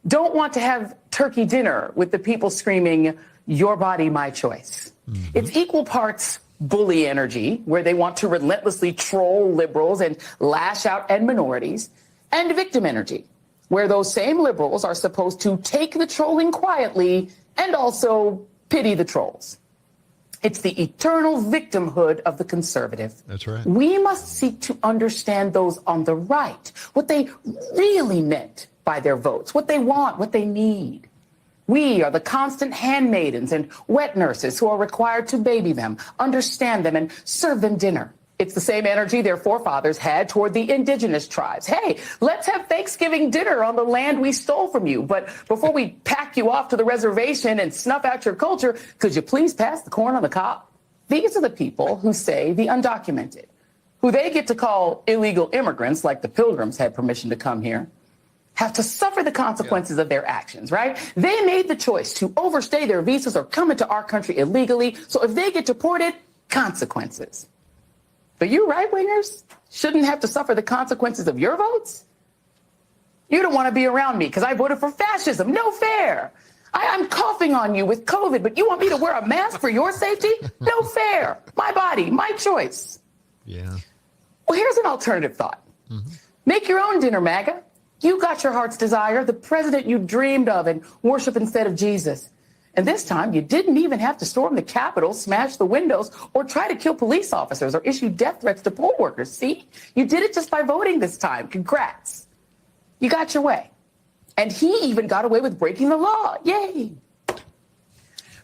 don't want to have turkey dinner with the people screaming, your body, my choice. It's equal parts bully energy, where they want to relentlessly troll liberals and lash out at minorities, and victim energy, where those same liberals are supposed to take the trolling quietly and also pity the trolls. It's the eternal victimhood of the conservative. That's right. We must seek to understand those on the right, what they really meant by their votes, what they want, what they need. We are the constant handmaidens and wet nurses who are required to baby them, understand them, and serve them dinner. It's the same energy their forefathers had toward the indigenous tribes. Hey, let's have Thanksgiving dinner on the land we stole from you. But before we pack you off to the reservation and snuff out your culture, could you please pass the corn on the cob? These are the people who say the undocumented, who they get to call illegal immigrants, like the Pilgrims had permission to come here, have to suffer the consequences of their actions, right? They made the choice to overstay their visas or come into our country illegally. So if they get deported, consequences. But you right-wingers shouldn't have to suffer the consequences of your votes? You don't want to be around me because I voted for fascism. No fair. I'm coughing on you with COVID, but you want me to wear a mask for your safety? No fair. My body, my choice. Yeah. Well, here's an alternative thought. Make your own dinner, MAGA. You got your heart's desire, the president you dreamed of, and worship instead of Jesus. And this time, you didn't even have to storm the Capitol, smash the windows, or try to kill police officers or issue death threats to poll workers. See? You did it just by voting this time. Congrats. You got your way. And he even got away with breaking the law. Yay.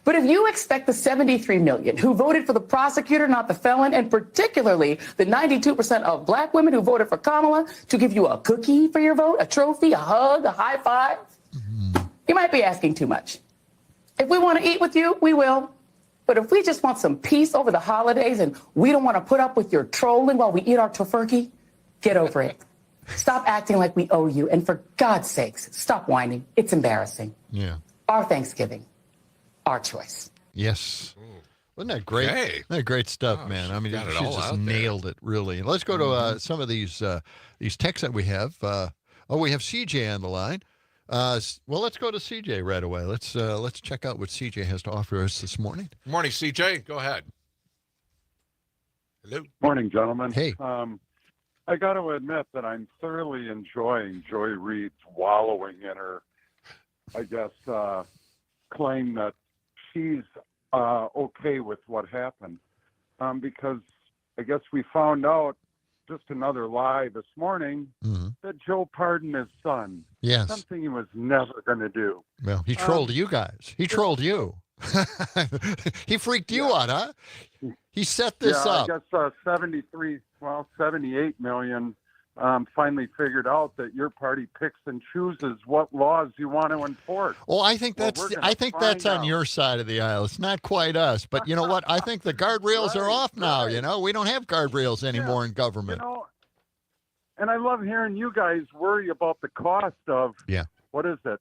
But if you expect the 73 million who voted for the prosecutor, not the felon, and particularly the 92% of black women who voted for Kamala to give you a cookie for your vote, a trophy, a hug, a high five, you might be asking too much. If we want to eat with you, we will. But if we just want some peace over the holidays and we don't want to put up with your trolling while we eat our tofurkey, get over it. Stop acting like we owe you. And for God's sakes, stop whining. It's embarrassing. Yeah. Our Thanksgiving, our choice. Yes. Wasn't that great? Okay. Isn't that great stuff, man? I mean, got it she all just out there. nailed it, really. Let's go to some of these texts that we have. We have CJ on the line. Well, let's go to CJ right away. Let's check out what CJ has to offer us this morning. Good morning, CJ. Go ahead. Hello. Morning, gentlemen. Hey. I got to admit that I'm thoroughly enjoying Joy Reid's wallowing in her, I guess, claim that she's okay with what happened. Because I guess we found out just another lie this morning that Joe pardoned his son. Yes. Something he was never going to do. Well, he trolled you guys. He trolled you. He freaked you out, huh? He set this up. I guess 78 million finally figured out that your party picks and chooses what laws you want to enforce. Well, I think that's on your side of the aisle. It's not quite us, but you know what? I think the guardrails are off now. You know, we don't have guardrails anymore in government. You know, and I love hearing you guys worry about the cost of what is it,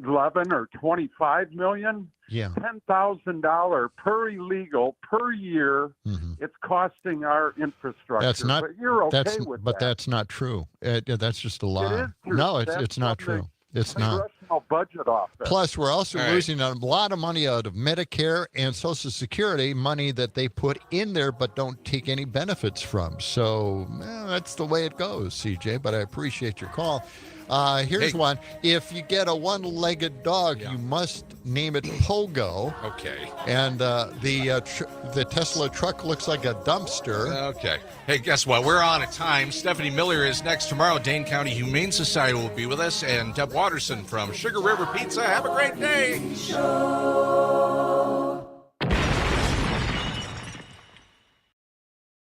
11 or 25 million? Yeah. $10,000 per illegal per year. It's costing our infrastructure. That's not. But you're okay with but that. that's not true. That's just a lie. It is true. No, That's it's not from the true. It's not. Congressional budget office. Plus, we're also losing a lot of money out of Medicare and Social Security, money that they put in there but don't take any benefits from. So that's the way it goes, CJ, but I appreciate your call. Here's one. If you get a one-legged dog, you must name it Pogo. Okay. And the Tesla truck looks like a dumpster. Okay. Hey, guess what? We're on at time. Stephanie Miller is next tomorrow. Dane County Humane Society will be with us. And Deb Watterson from Sugar River Pizza. Have a great day.